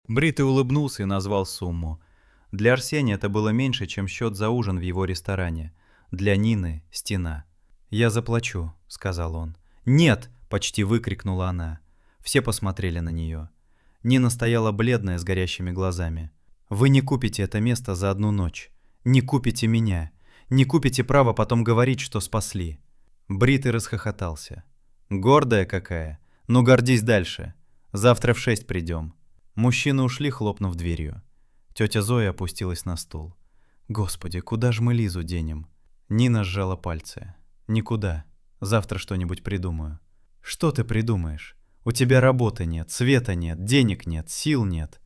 Бритый улыбнулся и назвал сумму. Для Арсения это было меньше, чем счет за ужин в его ресторане. Для Нины — стена. «Я заплачу», — сказал он. «Нет!» — почти выкрикнула она. Все посмотрели на нее. Нина стояла бледная, с горящими глазами. «Вы не купите это место за одну ночь. Не купите меня. Не купите право потом говорить, что спасли». Бритый расхохотался. «Гордая какая. Ну гордись дальше. Завтра в 6 придем». Мужчины ушли, хлопнув дверью. Тетя Зоя опустилась на стул. «Господи, куда же мы Лизу денем?» Нина сжала пальцы. «Никуда. Завтра что-нибудь придумаю». «Что ты придумаешь? У тебя работы нет, света нет, денег нет, сил нет».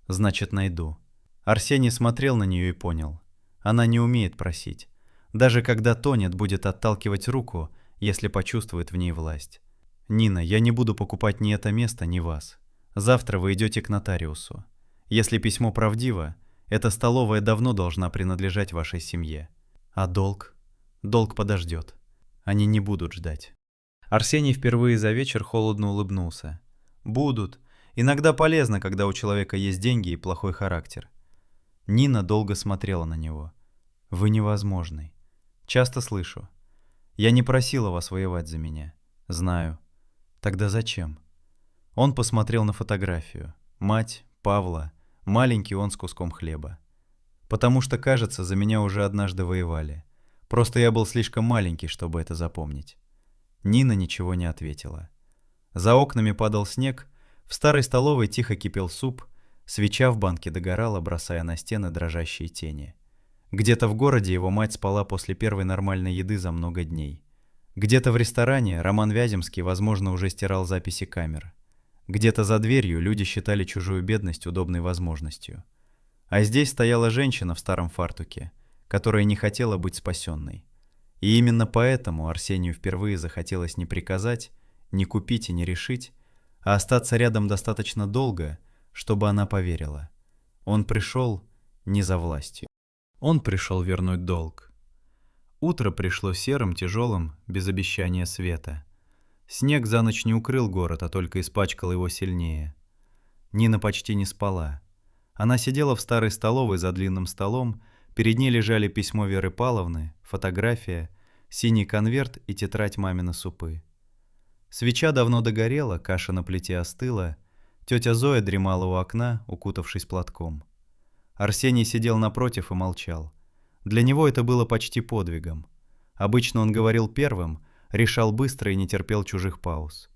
«Значит, найду». Арсений смотрел на нее и понял. Она не умеет просить. Даже когда тонет, будет отталкивать руку, если почувствует в ней власть. «Нина, я не буду покупать ни это место, ни вас. Завтра вы идете к нотариусу. Если письмо правдиво, эта столовая давно должна принадлежать вашей семье. А долг? Долг подождет. Они не будут ждать». Арсений впервые за вечер холодно улыбнулся. «Будут. Иногда полезно, когда у человека есть деньги и плохой характер». Нина долго смотрела на него. «Вы невозможный. Часто слышу. Я не просила вас воевать за меня. Знаю. Тогда зачем?» Он посмотрел на фотографию. Мать, Павла, маленький он с куском хлеба. Потому что, кажется, за меня уже однажды воевали. Просто я был слишком маленький, чтобы это запомнить. Нина ничего не ответила. За окнами падал снег, в старой столовой тихо кипел суп, свеча в банке догорала, бросая на стены дрожащие тени. Где-то в городе его мать спала после первой нормальной еды за много дней. Где-то в ресторане Роман Вяземский, возможно, уже стирал записи камер. Где-то за дверью люди считали чужую бедность удобной возможностью. А здесь стояла женщина в старом фартуке, которая не хотела быть спасенной. И именно поэтому Арсению впервые захотелось не приказать, не купить и не решить, а остаться рядом достаточно долго, чтобы она поверила. Он пришел не за властью. Он пришел вернуть долг. Утро пришло серым, тяжелым, без обещания света. Снег за ночь не укрыл город, а только испачкал его сильнее. Нина почти не спала. Она сидела в старой столовой за длинным столом, перед ней лежали письмо Веры Павловны, фотография, синий конверт и тетрадь мамины супы. Свеча давно догорела, каша на плите остыла, тетя Зоя дремала у окна, укутавшись платком. Арсений сидел напротив и молчал. Для него это было почти подвигом. Обычно он говорил первым, решал быстро и не терпел чужих пауз.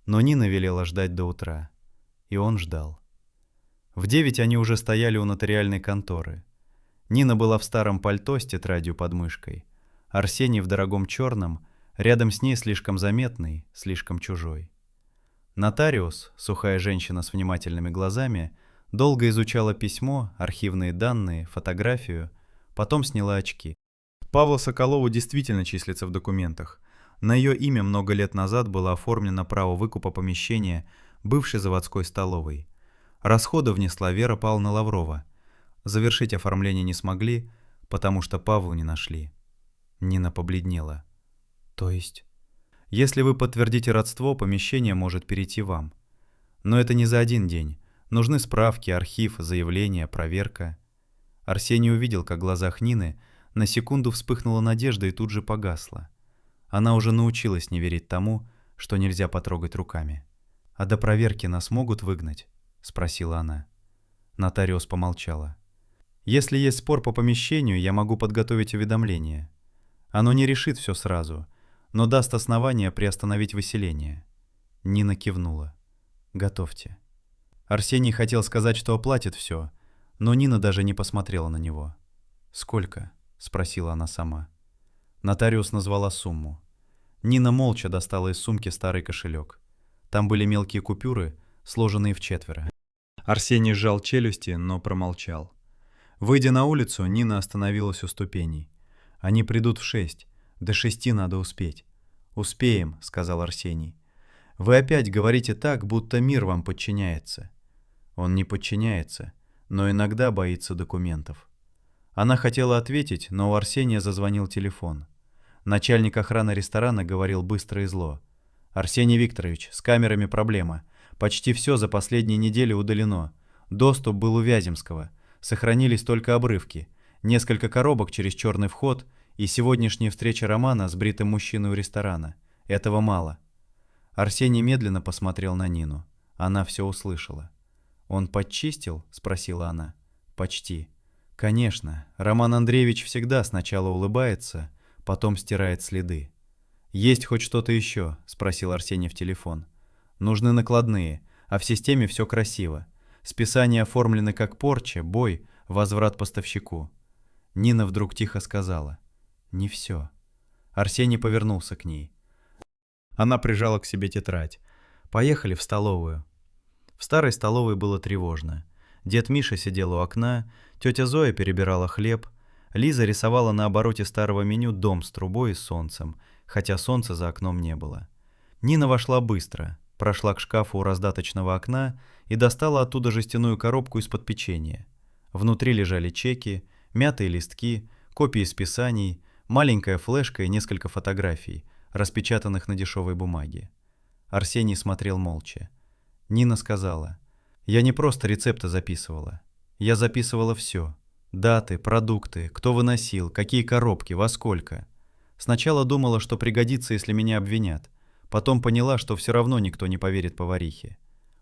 Но Нина велела ждать до утра. И он ждал. В 9 они уже стояли у нотариальной конторы. Нина была в старом пальто с тетрадью под мышкой. Арсений в дорогом черном, рядом с ней слишком заметный, слишком чужой. Нотариус, сухая женщина с внимательными глазами, долго изучала письмо, архивные данные, фотографию, потом сняла очки. Павла Соколова действительно числится в документах. На ее имя много лет назад было оформлено право выкупа помещения бывшей заводской столовой. Расходы внесла Вера Павловна Лаврова. Завершить оформление не смогли, потому что Павлу не нашли. Нина побледнела. То есть? Если вы подтвердите родство, помещение может перейти вам. Но это не за один день. Нужны справки, архив, заявление, проверка. Арсений увидел, как в глазах Нины на секунду вспыхнула надежда и тут же погасла. Она уже научилась не верить тому, что нельзя потрогать руками. «А до проверки нас могут выгнать?» — спросила она. Нотариус помолчала. «Если есть спор по помещению, я могу подготовить уведомление. Оно не решит все сразу, но даст основание приостановить выселение». Нина кивнула. «Готовьте». Арсений хотел сказать, что оплатит все, но Нина даже не посмотрела на него. «Сколько?» — спросила она сама. Нотариус назвала сумму. Нина молча достала из сумки старый кошелек. Там были мелкие купюры, сложенные вчетверо. Арсений сжал челюсти, но промолчал. Выйдя на улицу, Нина остановилась у ступеней. «Они придут в 6. До 6 надо успеть». «Успеем», — сказал Арсений. «Вы опять говорите так, будто мир вам подчиняется». Он не подчиняется, но иногда боится документов. Она хотела ответить, но у Арсения зазвонил телефон. Начальник охраны ресторана говорил быстро и зло. «Арсений Викторович, с камерами проблема. Почти все за последние недели удалено. Доступ был у Вяземского. Сохранились только обрывки. Несколько коробок через черный вход и сегодняшняя встреча Романа с бритым мужчиной у ресторана. Этого мало». Арсений медленно посмотрел на Нину. Она все услышала. «Он подчистил?» — спросила она. «Почти». «Конечно, Роман Андреевич всегда сначала улыбается, потом стирает следы». «Есть хоть что-то еще?» — спросил Арсений в телефон. «Нужны накладные, а в системе все красиво. Списания оформлены как порча, бой, возврат поставщику». Нина вдруг тихо сказала. «Не все». Арсений повернулся к ней. Она прижала к себе тетрадь. «Поехали в столовую». В старой столовой было тревожно. Дед Миша сидел у окна, тетя Зоя перебирала хлеб, Лиза рисовала на обороте старого меню дом с трубой и солнцем, хотя солнца за окном не было. Нина вошла быстро, прошла к шкафу у раздаточного окна и достала оттуда жестяную коробку из-под печенья. Внутри лежали чеки, мятые листки, копии списаний, маленькая флешка и несколько фотографий, распечатанных на дешевой бумаге. Арсений смотрел молча. Нина сказала: «Я не просто рецепты записывала. Я записывала все. Даты, продукты, кто выносил, какие коробки, во сколько. Сначала думала, что пригодится, если меня обвинят. Потом поняла, что все равно никто не поверит поварихе.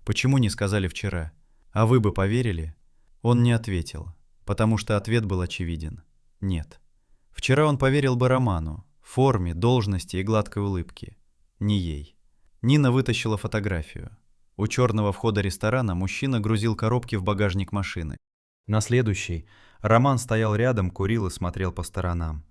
Почему не сказали вчера? А вы бы поверили? Он не ответил, потому что ответ был очевиден. Нет. Вчера он поверил бы Роману, форме, должности и гладкой улыбке. Не ей. Нина вытащила фотографию. У черного входа ресторана мужчина грузил коробки в багажник машины. На следующий Роман стоял рядом, курил и смотрел по сторонам.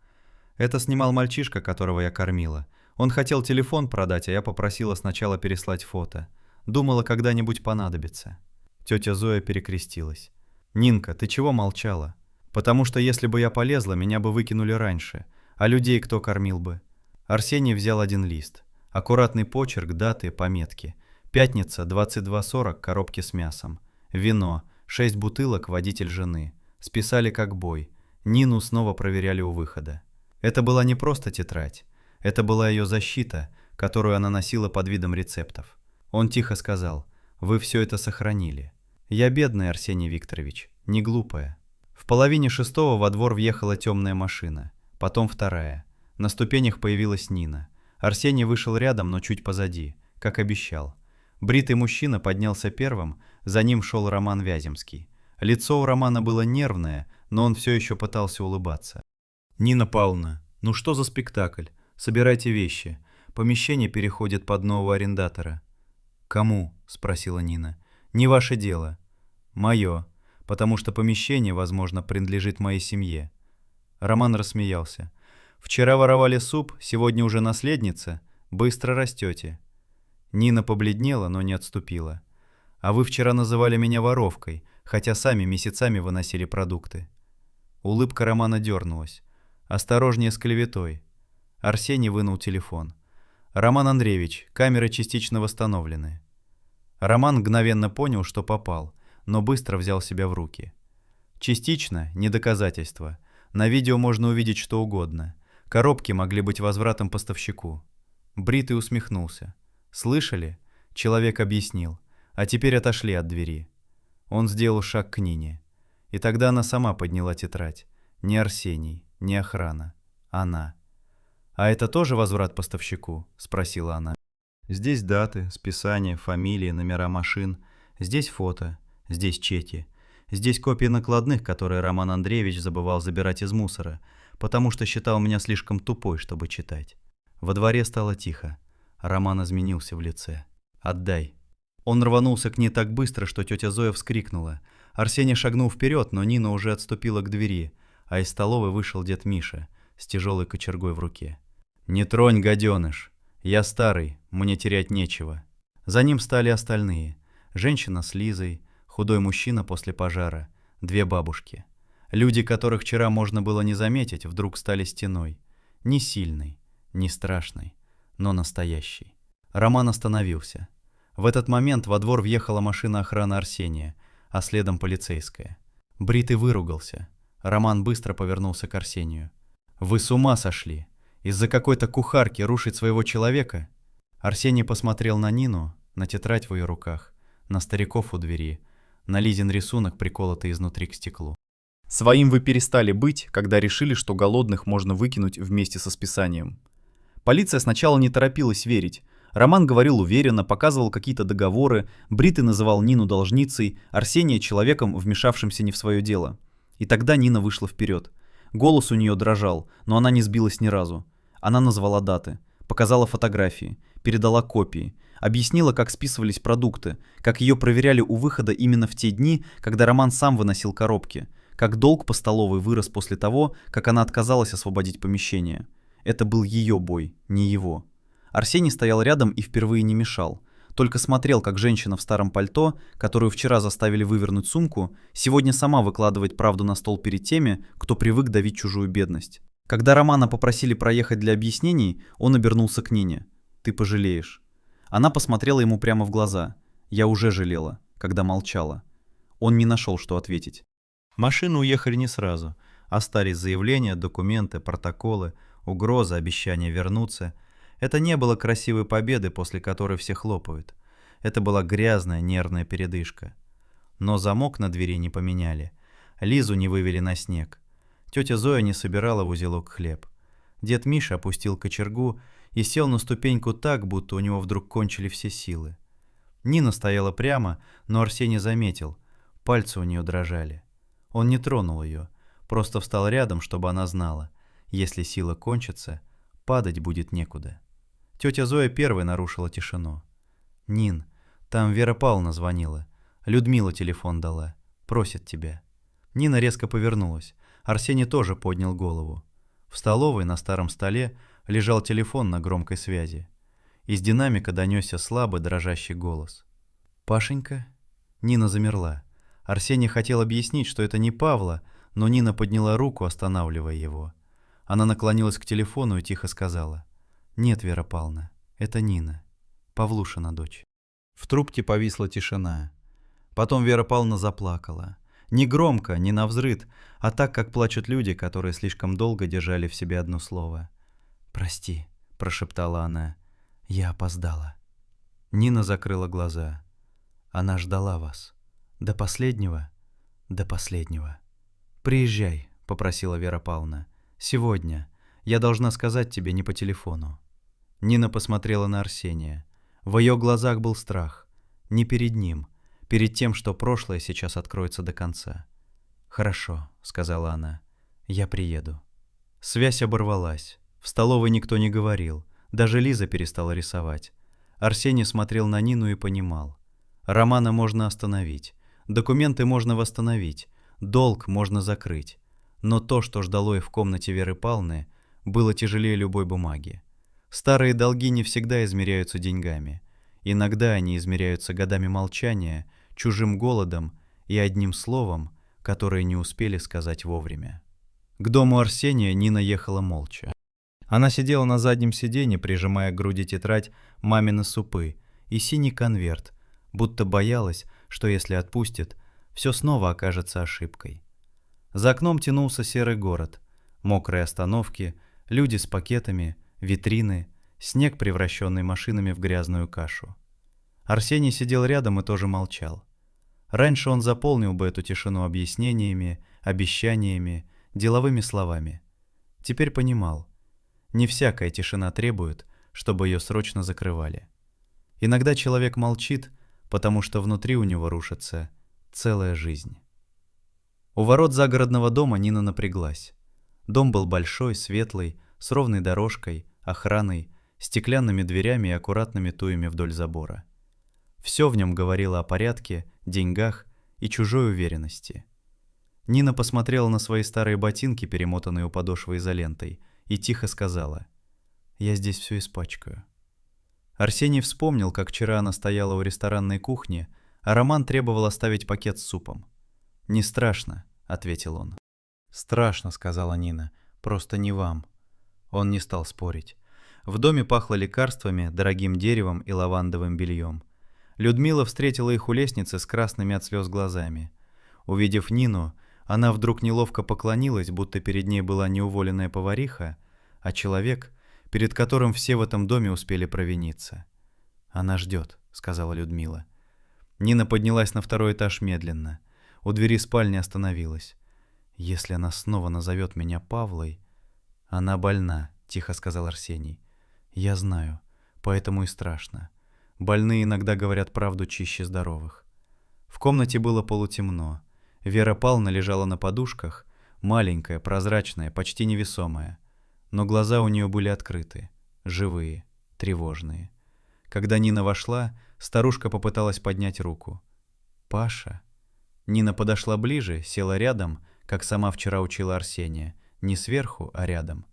Это снимал мальчишка, которого я кормила. Он хотел телефон продать, а я попросила сначала переслать фото. Думала, когда-нибудь понадобится. Тетя Зоя перекрестилась. «Нинка, ты чего молчала? Потому что если бы я полезла, меня бы выкинули раньше. А людей кто кормил бы?» Арсений взял один лист. Аккуратный почерк, даты, пометки. Пятница, 22:40, коробки с мясом. Вино, 6 бутылок, водитель жены. Списали как бой. Нину снова проверяли у выхода. Это была не просто тетрадь. Это была ее защита, которую она носила под видом рецептов. Он тихо сказал: «Вы все это сохранили». Я бедная, Арсений Викторович, не глупая. В 5:30 во двор въехала темная машина. Потом вторая. На ступенях появилась Нина. Арсений вышел рядом, но чуть позади, как обещал. Бритый мужчина поднялся первым, за ним шел Роман Вяземский. Лицо у Романа было нервное, но он все еще пытался улыбаться. «Нина Павловна, ну что за спектакль? Собирайте вещи. Помещение переходит под нового арендатора». «Кому?» – спросила Нина. «Не ваше дело». «Мое, потому что помещение, возможно, принадлежит моей семье». Роман рассмеялся. «Вчера воровали суп, сегодня уже наследница. Быстро растете». Нина побледнела, но не отступила. «А вы вчера называли меня воровкой, хотя сами месяцами выносили продукты». Улыбка Романа дернулась. «Осторожнее с клеветой». Арсений вынул телефон. «Роман Андреевич, камеры частично восстановлены». Роман мгновенно понял, что попал, но быстро взял себя в руки. «Частично, не доказательство. На видео можно увидеть что угодно. Коробки могли быть возвратом поставщику». Бритый усмехнулся. «Слышали?» — человек объяснил. «А теперь отошли от двери». Он сделал шаг к Нине. И тогда она сама подняла тетрадь. Не Арсений, не охрана. Она. «А это тоже возврат поставщику?» — спросила она. «Здесь даты, списания, фамилии, номера машин. Здесь фото, здесь чеки. Здесь копии накладных, которые Роман Андреевич забывал забирать из мусора, потому что считал меня слишком тупой, чтобы читать». Во дворе стало тихо. Роман изменился в лице. «Отдай». Он рванулся к ней так быстро, что тетя Зоя вскрикнула. Арсений шагнул вперед, но Нина уже отступила к двери, а из столовой вышел дед Миша с тяжелой кочергой в руке. «Не тронь, гаденыш! Я старый, мне терять нечего». За ним стали остальные. Женщина с Лизой, худой мужчина после пожара, 2 бабушки. Люди, которых вчера можно было не заметить, вдруг стали стеной. Не сильной, не страшной, но настоящей. Роман остановился. В этот момент во двор въехала машина охраны Арсения, а следом полицейская. Бритый выругался. Роман быстро повернулся к Арсению. «Вы с ума сошли? Из-за какой-то кухарки рушить своего человека?» Арсений посмотрел на Нину, на тетрадь в ее руках, на стариков у двери, на Лизин рисунок, приколотый изнутри к стеклу. Своим вы перестали быть, когда решили, что голодных можно выкинуть вместе со списанием. Полиция сначала не торопилась верить. Роман говорил уверенно, показывал какие-то договоры, Бритый называл Нину должницей, Арсения человеком, вмешавшимся не в свое дело. И тогда Нина вышла вперед. Голос у нее дрожал, но она не сбилась ни разу. Она назвала даты, показала фотографии, передала копии, объяснила, как списывались продукты, как ее проверяли у выхода именно в те дни, когда Роман сам выносил коробки, как долг по столовой вырос после того, как она отказалась освободить помещение. Это был ее бой, не его. Арсений стоял рядом и впервые не мешал. Только смотрел, как женщина в старом пальто, которую вчера заставили вывернуть сумку, сегодня сама выкладывает правду на стол перед теми, кто привык давить чужую бедность. Когда Романа попросили проехать для объяснений, он обернулся к Нине. «Ты пожалеешь». Она посмотрела ему прямо в глаза. «Я уже жалела, когда молчала». Он не нашел, что ответить. Машины уехали не сразу. Остались заявления, документы, протоколы, угрозы, обещания вернуться. Это не было красивой победы, после которой все хлопают. Это была грязная, нервная передышка. Но замок на двери не поменяли. Лизу не вывели на снег. Тетя Зоя не собирала в узелок хлеб. Дед Миша опустил кочергу и сел на ступеньку так, будто у него вдруг кончили все силы. Нина стояла прямо, но Арсений заметил. Пальцы у нее дрожали. Он не тронул ее, просто встал рядом, чтобы она знала. Если сила кончится, падать будет некуда. Тетя Зоя первой нарушила тишину. «Нин, там Вера Павловна звонила. Людмила телефон дала. Просит тебя». Нина резко повернулась. Арсений тоже поднял голову. В столовой на старом столе лежал телефон на громкой связи. Из динамика донесся слабый дрожащий голос. «Пашенька?» Нина замерла. Арсений хотел объяснить, что это не Павла, но Нина подняла руку, останавливая его. Она наклонилась к телефону и тихо сказала: «Нет, Вера Павловна, это Нина, Павлушина дочь». В трубке повисла тишина. Потом Вера Павловна заплакала. Не громко, не навзрыд, а так, как плачут люди, которые слишком долго держали в себе одно слово. «Прости», — прошептала она, — «я опоздала». Нина закрыла глаза. Она ждала вас. До последнего? До последнего. «Приезжай», — попросила Вера Павловна. «Сегодня. Я должна сказать тебе не по телефону». Нина посмотрела на Арсения. В ее глазах был страх. Не перед ним, перед тем, что прошлое сейчас откроется до конца. «Хорошо», — сказала она. «Я приеду». Связь оборвалась. В столовой никто не говорил. Даже Лиза перестала рисовать. Арсений смотрел на Нину и понимал. Романа можно остановить. Документы можно восстановить. Долг можно закрыть. Но то, что ждало их в комнате Веры Павловны, было тяжелее любой бумаги. Старые долги не всегда измеряются деньгами. Иногда они измеряются годами молчания, чужим голодом и одним словом, которое не успели сказать вовремя. К дому Арсения Нина ехала молча. Она сидела на заднем сиденье, прижимая к груди тетрадь «Мамины супы» и синий конверт, будто боялась, что если отпустит, все снова окажется ошибкой. За окном тянулся серый город, мокрые остановки, люди с пакетами, витрины, снег, превращенный машинами в грязную кашу. Арсений сидел рядом и тоже молчал. Раньше он заполнил бы эту тишину объяснениями, обещаниями, деловыми словами. Теперь понимал, не всякая тишина требует, чтобы ее срочно закрывали. Иногда человек молчит, потому что внутри у него рушится целая жизнь. У ворот загородного дома Нина напряглась. Дом был большой, светлый, с ровной дорожкой, охраной, стеклянными дверями и аккуратными туями вдоль забора. Все в нем говорило о порядке, деньгах и чужой уверенности. Нина посмотрела на свои старые ботинки, перемотанные у подошвы изолентой, и тихо сказала: «Я здесь все испачкаю». Арсений вспомнил, как вчера она стояла у ресторанной кухни, а Роман требовал оставить пакет с супом. «Не страшно», — ответил он. «Страшно», — сказала Нина, — «просто не вам». Он не стал спорить. В доме пахло лекарствами, дорогим деревом и лавандовым бельем. Людмила встретила их у лестницы с красными от слез глазами. Увидев Нину, она вдруг неловко поклонилась, будто перед ней была не уволенная повариха, а человек, перед которым все в этом доме успели провиниться. «Она ждет», — сказала Людмила. Нина поднялась на второй этаж медленно. У двери спальни остановилась. «Если она снова назовет меня Павлой...» «Она больна», — тихо сказал Арсений. «Я знаю, поэтому и страшно. Больные иногда говорят правду чище здоровых». В комнате было полутемно. Вера Павловна лежала на подушках, маленькая, прозрачная, почти невесомая. Но глаза у нее были открыты, живые, тревожные. Когда Нина вошла, старушка попыталась поднять руку. «Паша?» Нина подошла ближе, села рядом, как сама вчера учила Арсения, не сверху, а рядом.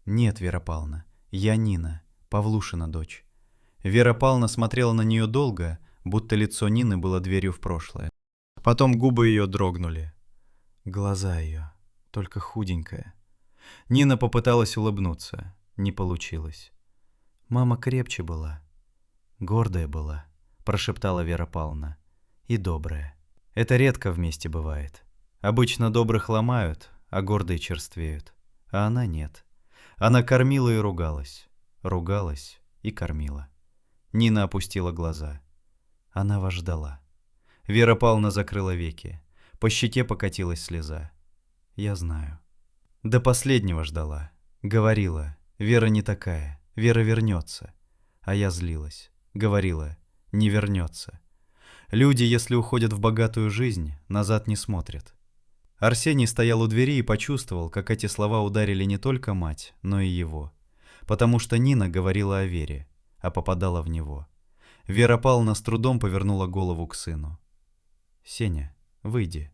«Нет, Вера Павловна, я Нина, Павлушина дочь». Вера Павловна смотрела на нее долго, будто лицо Нины было дверью в прошлое. Потом губы ее дрогнули. Глаза ее, только худенькая. Нина попыталась улыбнуться, не получилось. «Мама крепче была, гордая была», — прошептала Вера Павловна, — «и добрая. Это редко вместе бывает. Обычно добрых ломают, а гордые черствеют. А она нет. Она кормила и ругалась, ругалась и кормила». Нина опустила глаза. Она вас ждала. Вера Павловна закрыла веки. По щеке покатилась слеза. «Я знаю». До последнего ждала. Говорила: «Вера не такая, Вера вернется». А я злилась. Говорила: не вернется. Люди, если уходят в богатую жизнь, назад не смотрят. Арсений стоял у двери и почувствовал, как эти слова ударили не только мать, но и его. Потому что Нина говорила о Вере, а попадала в него. Вера Павловна с трудом повернула голову к сыну. «Сеня, выйди».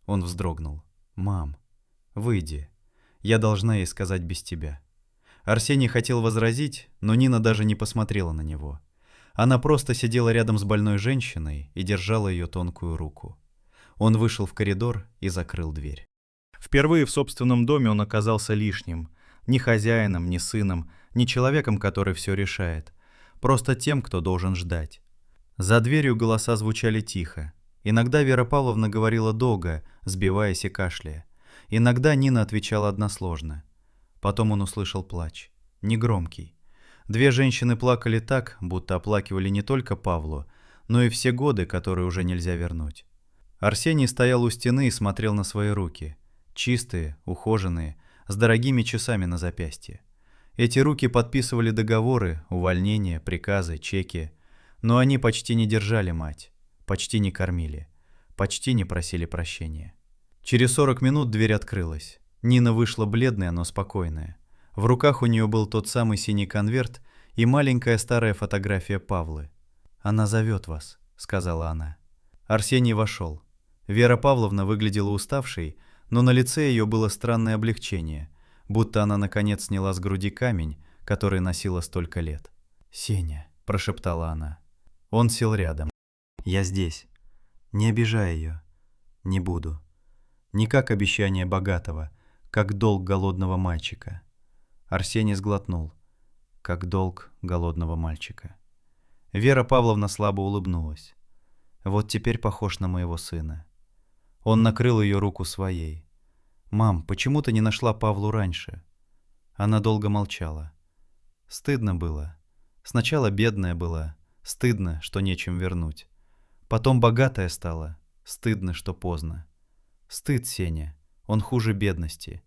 Он вздрогнул. «Мам, выйди. Я должна ей сказать без тебя». Арсений хотел возразить, но Нина даже не посмотрела на него. Она просто сидела рядом с больной женщиной и держала ее тонкую руку. Он вышел в коридор и закрыл дверь. Впервые в собственном доме он оказался лишним. Ни хозяином, ни сыном, ни человеком, который все решает. Просто тем, кто должен ждать. За дверью голоса звучали тихо. Иногда Вера Павловна говорила долго, сбиваясь и кашляя. Иногда Нина отвечала односложно. Потом он услышал плач. Негромкий. Две женщины плакали так, будто оплакивали не только Павлу, но и все годы, которые уже нельзя вернуть. Арсений стоял у стены и смотрел на свои руки. Чистые, ухоженные, с дорогими часами на запястье. Эти руки подписывали договоры, увольнения, приказы, чеки. Но они почти не держали мать, почти не кормили, почти не просили прощения. Через 40 минут дверь открылась. Нина вышла бледная, но спокойная. В руках у нее был тот самый синий конверт и маленькая старая фотография Павлы. «Она зовет вас», — сказала она. Арсений вошел. Вера Павловна выглядела уставшей, но на лице ее было странное облегчение, будто она наконец сняла с груди камень, который носила столько лет. «Сеня», — прошептала она. Он сел рядом. «Я здесь. Не обижай ее. Не буду. Не как обещание богатого, как долг голодного мальчика». Арсений сглотнул. Как долг голодного мальчика. Вера Павловна слабо улыбнулась. «Вот теперь похож на моего сына». Он накрыл ее руку своей. «Мам, почему ты не нашла Павлу раньше?» Она долго молчала. Стыдно было. Сначала бедная была. Стыдно, что нечем вернуть. Потом богатая стала. Стыдно, что поздно. Стыд, Сеня. Он хуже бедности.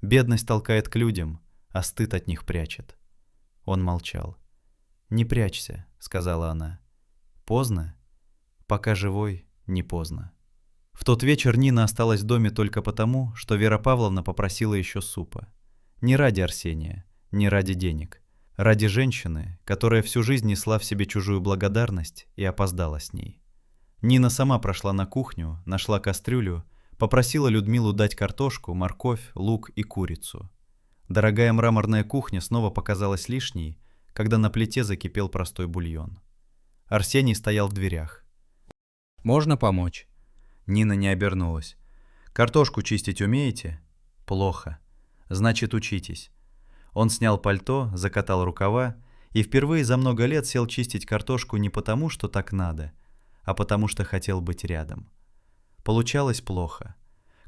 Бедность толкает к людям, а стыд от них прячет. Он молчал. «Не прячься», — сказала она. «Поздно? Пока живой, не поздно». В тот вечер Нина осталась в доме только потому, что Вера Павловна попросила еще супа. Не ради Арсения, не ради денег. Ради женщины, которая всю жизнь несла в себе чужую благодарность и опоздала с ней. Нина сама прошла на кухню, нашла кастрюлю, попросила Людмилу дать картошку, морковь, лук и курицу. Дорогая мраморная кухня снова показалась лишней, когда на плите закипел простой бульон. Арсений стоял в дверях. «Можно помочь?» Нина не обернулась. «Картошку чистить умеете?» «Плохо. Значит, учитесь». Он снял пальто, закатал рукава и впервые за много лет сел чистить картошку не потому, что так надо, а потому что хотел быть рядом. Получалось плохо.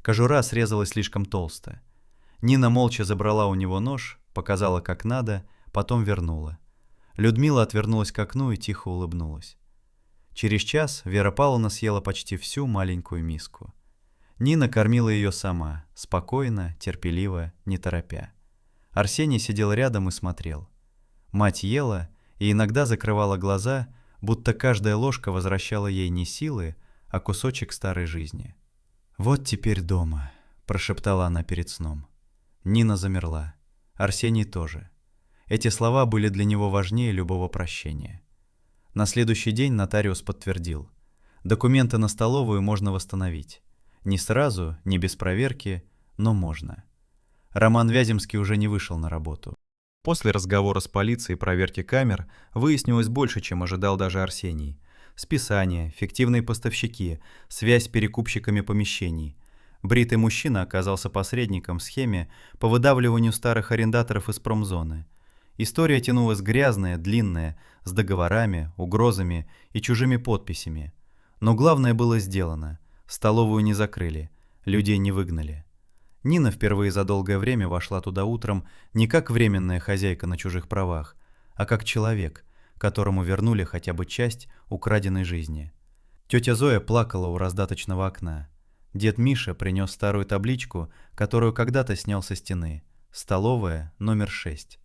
Кожура срезалась слишком толсто. Нина молча забрала у него нож, показала как надо, потом вернула. Людмила отвернулась к окну и тихо улыбнулась. Через час Вера Павловна съела почти всю маленькую миску. Нина кормила ее сама, спокойно, терпеливо, не торопя. Арсений сидел рядом и смотрел. Мать ела и иногда закрывала глаза, будто каждая ложка возвращала ей не силы, а кусочек старой жизни. «Вот теперь дома», — прошептала она перед сном. Нина замерла. Арсений тоже. Эти слова были для него важнее любого прощения. На следующий день нотариус подтвердил. Документы на столовую можно восстановить. Не сразу, не без проверки, но можно. Роман Вяземский уже не вышел на работу. После разговора с полицией и проверки камер выяснилось больше, чем ожидал даже Арсений. Списания, фиктивные поставщики, связь с перекупщиками помещений. Бритый мужчина оказался посредником в схеме по выдавливанию старых арендаторов из промзоны. История тянулась грязная, длинная, с договорами, угрозами и чужими подписями. Но главное было сделано. Столовую не закрыли, людей не выгнали. Нина впервые за долгое время вошла туда утром не как временная хозяйка на чужих правах, а как человек, которому вернули хотя бы часть украденной жизни. Тетя Зоя плакала у раздаточного окна. Дед Миша принес старую табличку, которую когда-то снял со стены. Столовая, номер 6.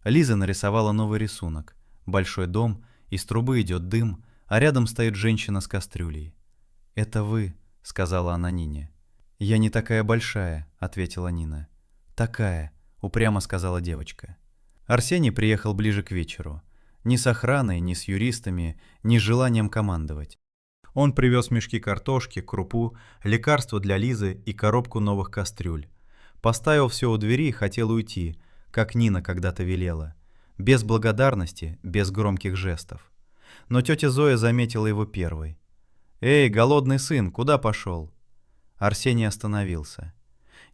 Лиза нарисовала новый рисунок. Большой дом, из трубы идет дым, а рядом стоит женщина с кастрюлей. «Это вы», — сказала она Нине. «Я не такая большая», — ответила Нина. «Такая», — упрямо сказала девочка. Арсений приехал ближе к вечеру. Ни с охраной, ни с юристами, ни с желанием командовать. Он привез мешки картошки, крупу, лекарства для Лизы и коробку новых кастрюль. Поставил все у двери и хотел уйти, как Нина когда-то велела. Без благодарности, без громких жестов. Но тетя Зоя заметила его первой. «Эй, голодный сын, куда пошел?» Арсений остановился.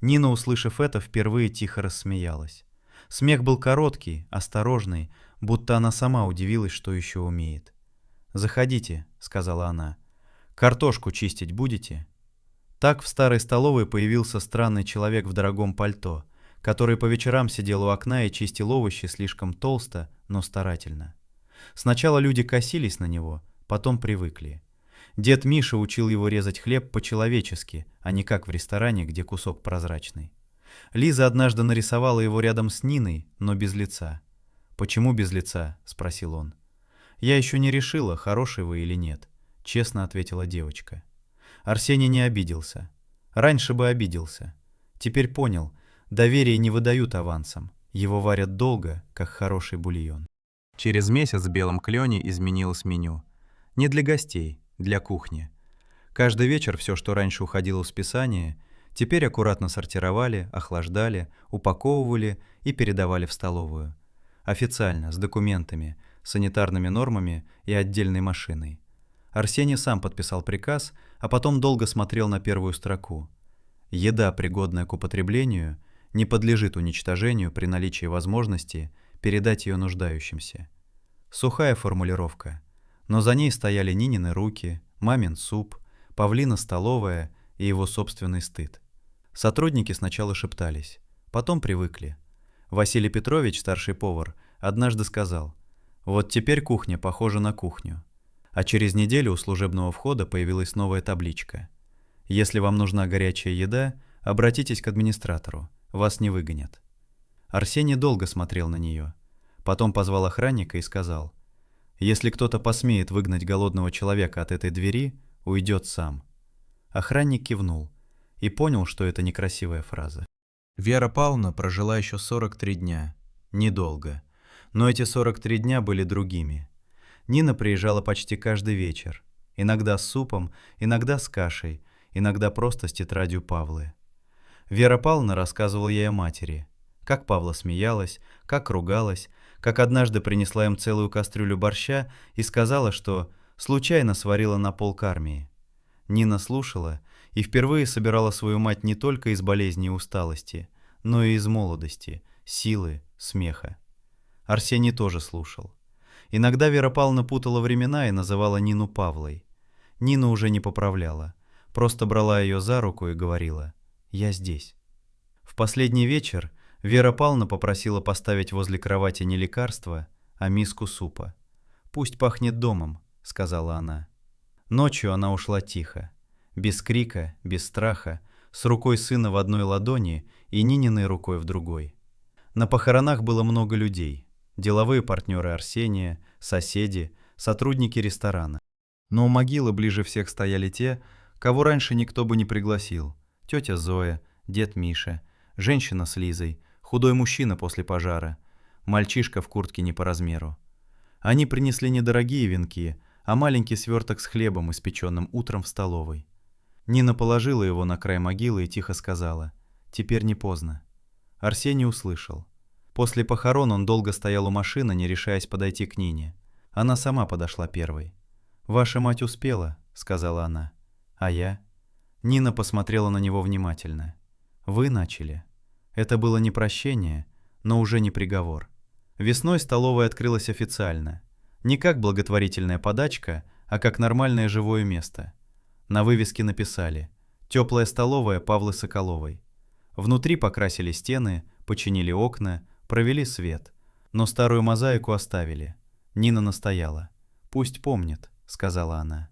Нина, услышав это, впервые тихо рассмеялась. Смех был короткий, осторожный, будто она сама удивилась, что еще умеет. «Заходите», — сказала она. «Картошку чистить будете?» Так в старой столовой появился странный человек в дорогом пальто, который по вечерам сидел у окна и чистил овощи слишком толсто, но старательно. Сначала люди косились на него, потом привыкли. Дед Миша учил его резать хлеб по-человечески, а не как в ресторане, где кусок прозрачный. Лиза однажды нарисовала его рядом с Ниной, но без лица. «Почему без лица?» — спросил он. «Я еще не решила, хороший вы или нет», — честно ответила девочка. Арсений не обиделся. Раньше бы обиделся. Теперь понял, доверие не выдают авансом. Его варят долго, как хороший бульон. Через месяц в Белом Клене изменилось меню. Не для гостей, для кухни. Каждый вечер все, что раньше уходило в списание, теперь аккуратно сортировали, охлаждали, упаковывали и передавали в столовую. Официально, с документами, санитарными нормами и отдельной машиной. Арсений сам подписал приказ, а потом долго смотрел на первую строку. Еда, пригодная к употреблению, не подлежит уничтожению при наличии возможности передать ее нуждающимся. Сухая формулировка, но за ней стояли Нинины руки, мамин суп, Павлина столовая и его собственный стыд. Сотрудники сначала шептались, потом привыкли. Василий Петрович, старший повар, однажды сказал: «Вот теперь кухня похожа на кухню». А через неделю у служебного входа появилась новая табличка. «Если вам нужна горячая еда, обратитесь к администратору, вас не выгонят». Арсений долго смотрел на нее. Потом позвал охранника и сказал: «Если кто-то посмеет выгнать голодного человека от этой двери, уйдет сам». Охранник кивнул и понял, что это некрасивая фраза. Вера Павловна прожила еще 43 дня. Недолго. Но эти 43 дня были другими. Нина приезжала почти каждый вечер. Иногда с супом, иногда с кашей, иногда просто с тетрадью Павлы. Вера Павловна рассказывала ей о матери. Как Павла смеялась, как ругалась, как однажды принесла им целую кастрюлю борща и сказала, что случайно сварила на полк армии. Нина слушала и впервые собирала свою мать не только из болезни и усталости, но и из молодости, силы, смеха. Арсений тоже слушал. Иногда Вера Павловна путала времена и называла Нину Павлой. Нина уже не поправляла, просто брала ее за руку и говорила: «Я здесь». В последний вечер Вера Павловна попросила поставить возле кровати не лекарство, а миску супа. «Пусть пахнет домом», — сказала она. Ночью она ушла тихо, без крика, без страха, с рукой сына в одной ладони и Нининой рукой в другой. На похоронах было много людей. Деловые партнеры Арсения, соседи, сотрудники ресторана. Но у могилы ближе всех стояли те, кого раньше никто бы не пригласил. Тетя Зоя, дед Миша, женщина с Лизой, худой мужчина после пожара, мальчишка в куртке не по размеру. Они принесли недорогие венки, а маленький сверток с хлебом, испеченным утром в столовой. Нина положила его на край могилы и тихо сказала: «Теперь не поздно». Арсений услышал. После похорон он долго стоял у машины, не решаясь подойти к Нине. Она сама подошла первой. «Ваша мать успела», — сказала она. «А я?» Нина посмотрела на него внимательно. «Вы начали». Это было не прощение, но уже не приговор. Весной столовая открылась официально. Не как благотворительная подачка, а как нормальное живое место. На вывеске написали: «Теплая столовая Павлы Соколовой». Внутри покрасили стены, починили окна, провели свет. Но старую мозаику оставили. Нина настояла. «Пусть помнит», — сказала она.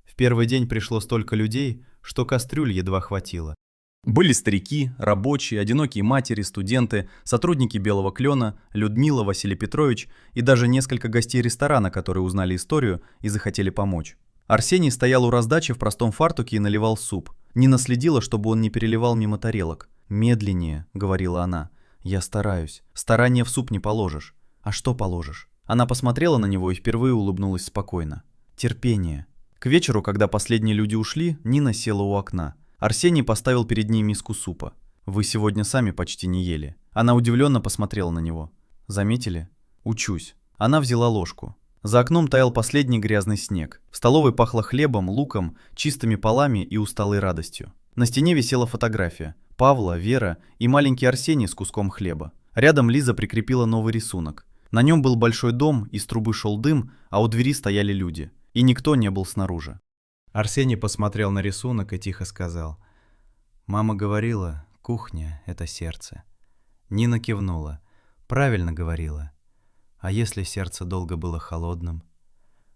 В первый день пришло столько людей, что кастрюль едва хватило. Были старики, рабочие, одинокие матери, студенты, сотрудники Белого Клена, Людмила, Василий Петрович и даже несколько гостей ресторана, которые узнали историю и захотели помочь. Арсений стоял у раздачи в простом фартуке и наливал суп. Нина следила, чтобы он не переливал мимо тарелок. «Медленнее», — говорила она. «Я стараюсь. Старание в суп не положишь». «А что положишь?» Она посмотрела на него и впервые улыбнулась спокойно. «Терпение». К вечеру, когда последние люди ушли, Нина села у окна. Арсений поставил перед ней миску супа. «Вы сегодня сами почти не ели». Она удивленно посмотрела на него. «Заметили?» «Учусь». Она взяла ложку. За окном таял последний грязный снег. В столовой пахло хлебом, луком, чистыми полами и усталой радостью. На стене висела фотография. Павла, Вера и маленький Арсений с куском хлеба. Рядом Лиза прикрепила новый рисунок. На нем был большой дом, из трубы шел дым, а у двери стояли люди. И никто не был снаружи. Арсений посмотрел на рисунок и тихо сказал: «Мама говорила, кухня — это сердце». Нина кивнула. Правильно говорила. А если сердце долго было холодным?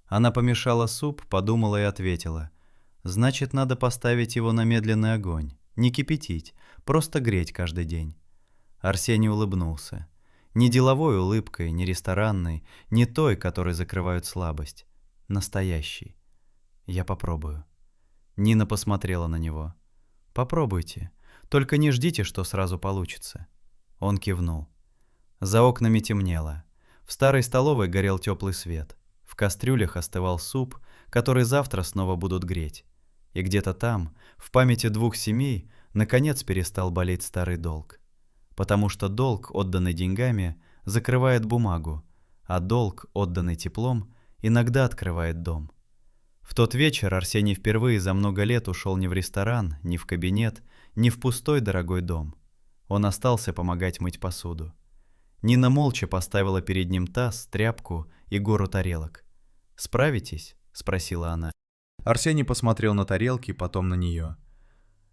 Она помешала суп, подумала и ответила: «Значит, надо поставить его на медленный огонь. Не кипятить, просто греть каждый день». Арсений улыбнулся. Не деловой улыбкой, не ресторанной, не той, которой закрывают слабость. Настоящий. «Я попробую». Нина посмотрела на него. «Попробуйте. Только не ждите, что сразу получится». Он кивнул. За окнами темнело. В старой столовой горел теплый свет. В кастрюлях остывал суп, который завтра снова будут греть. И где-то там, в памяти двух семей, наконец перестал болеть старый долг. Потому что долг, отданный деньгами, закрывает бумагу, а долг, отданный теплом, иногда открывает дом. В тот вечер Арсений впервые за много лет ушел не в ресторан, не в кабинет, не в пустой дорогой дом. Он остался помогать мыть посуду. Нина молча поставила перед ним таз, тряпку и гору тарелок. «Справитесь?» — спросила она. Арсений посмотрел на тарелки, потом на нее.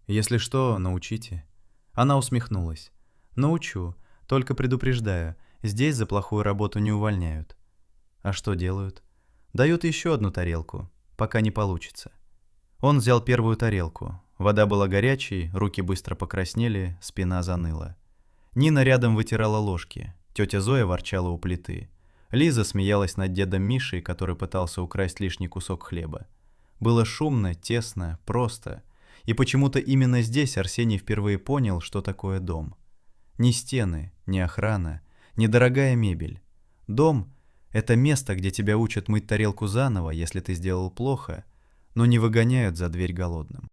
«Если что, научите». Она усмехнулась. «Научу, только предупреждаю, здесь за плохую работу не увольняют». «А что делают?» «Дают еще одну тарелку, пока не получится». Он взял первую тарелку. Вода была горячей, руки быстро покраснели, спина заныла. Нина рядом вытирала ложки. Тетя Зоя ворчала у плиты. Лиза смеялась над дедом Мишей, который пытался украсть лишний кусок хлеба. Было шумно, тесно, просто. И почему-то именно здесь Арсений впервые понял, что такое дом. Ни стены, ни охрана, ни дорогая мебель. Дом — это место, где тебя учат мыть тарелку заново, если ты сделал плохо, но не выгоняют за дверь голодным.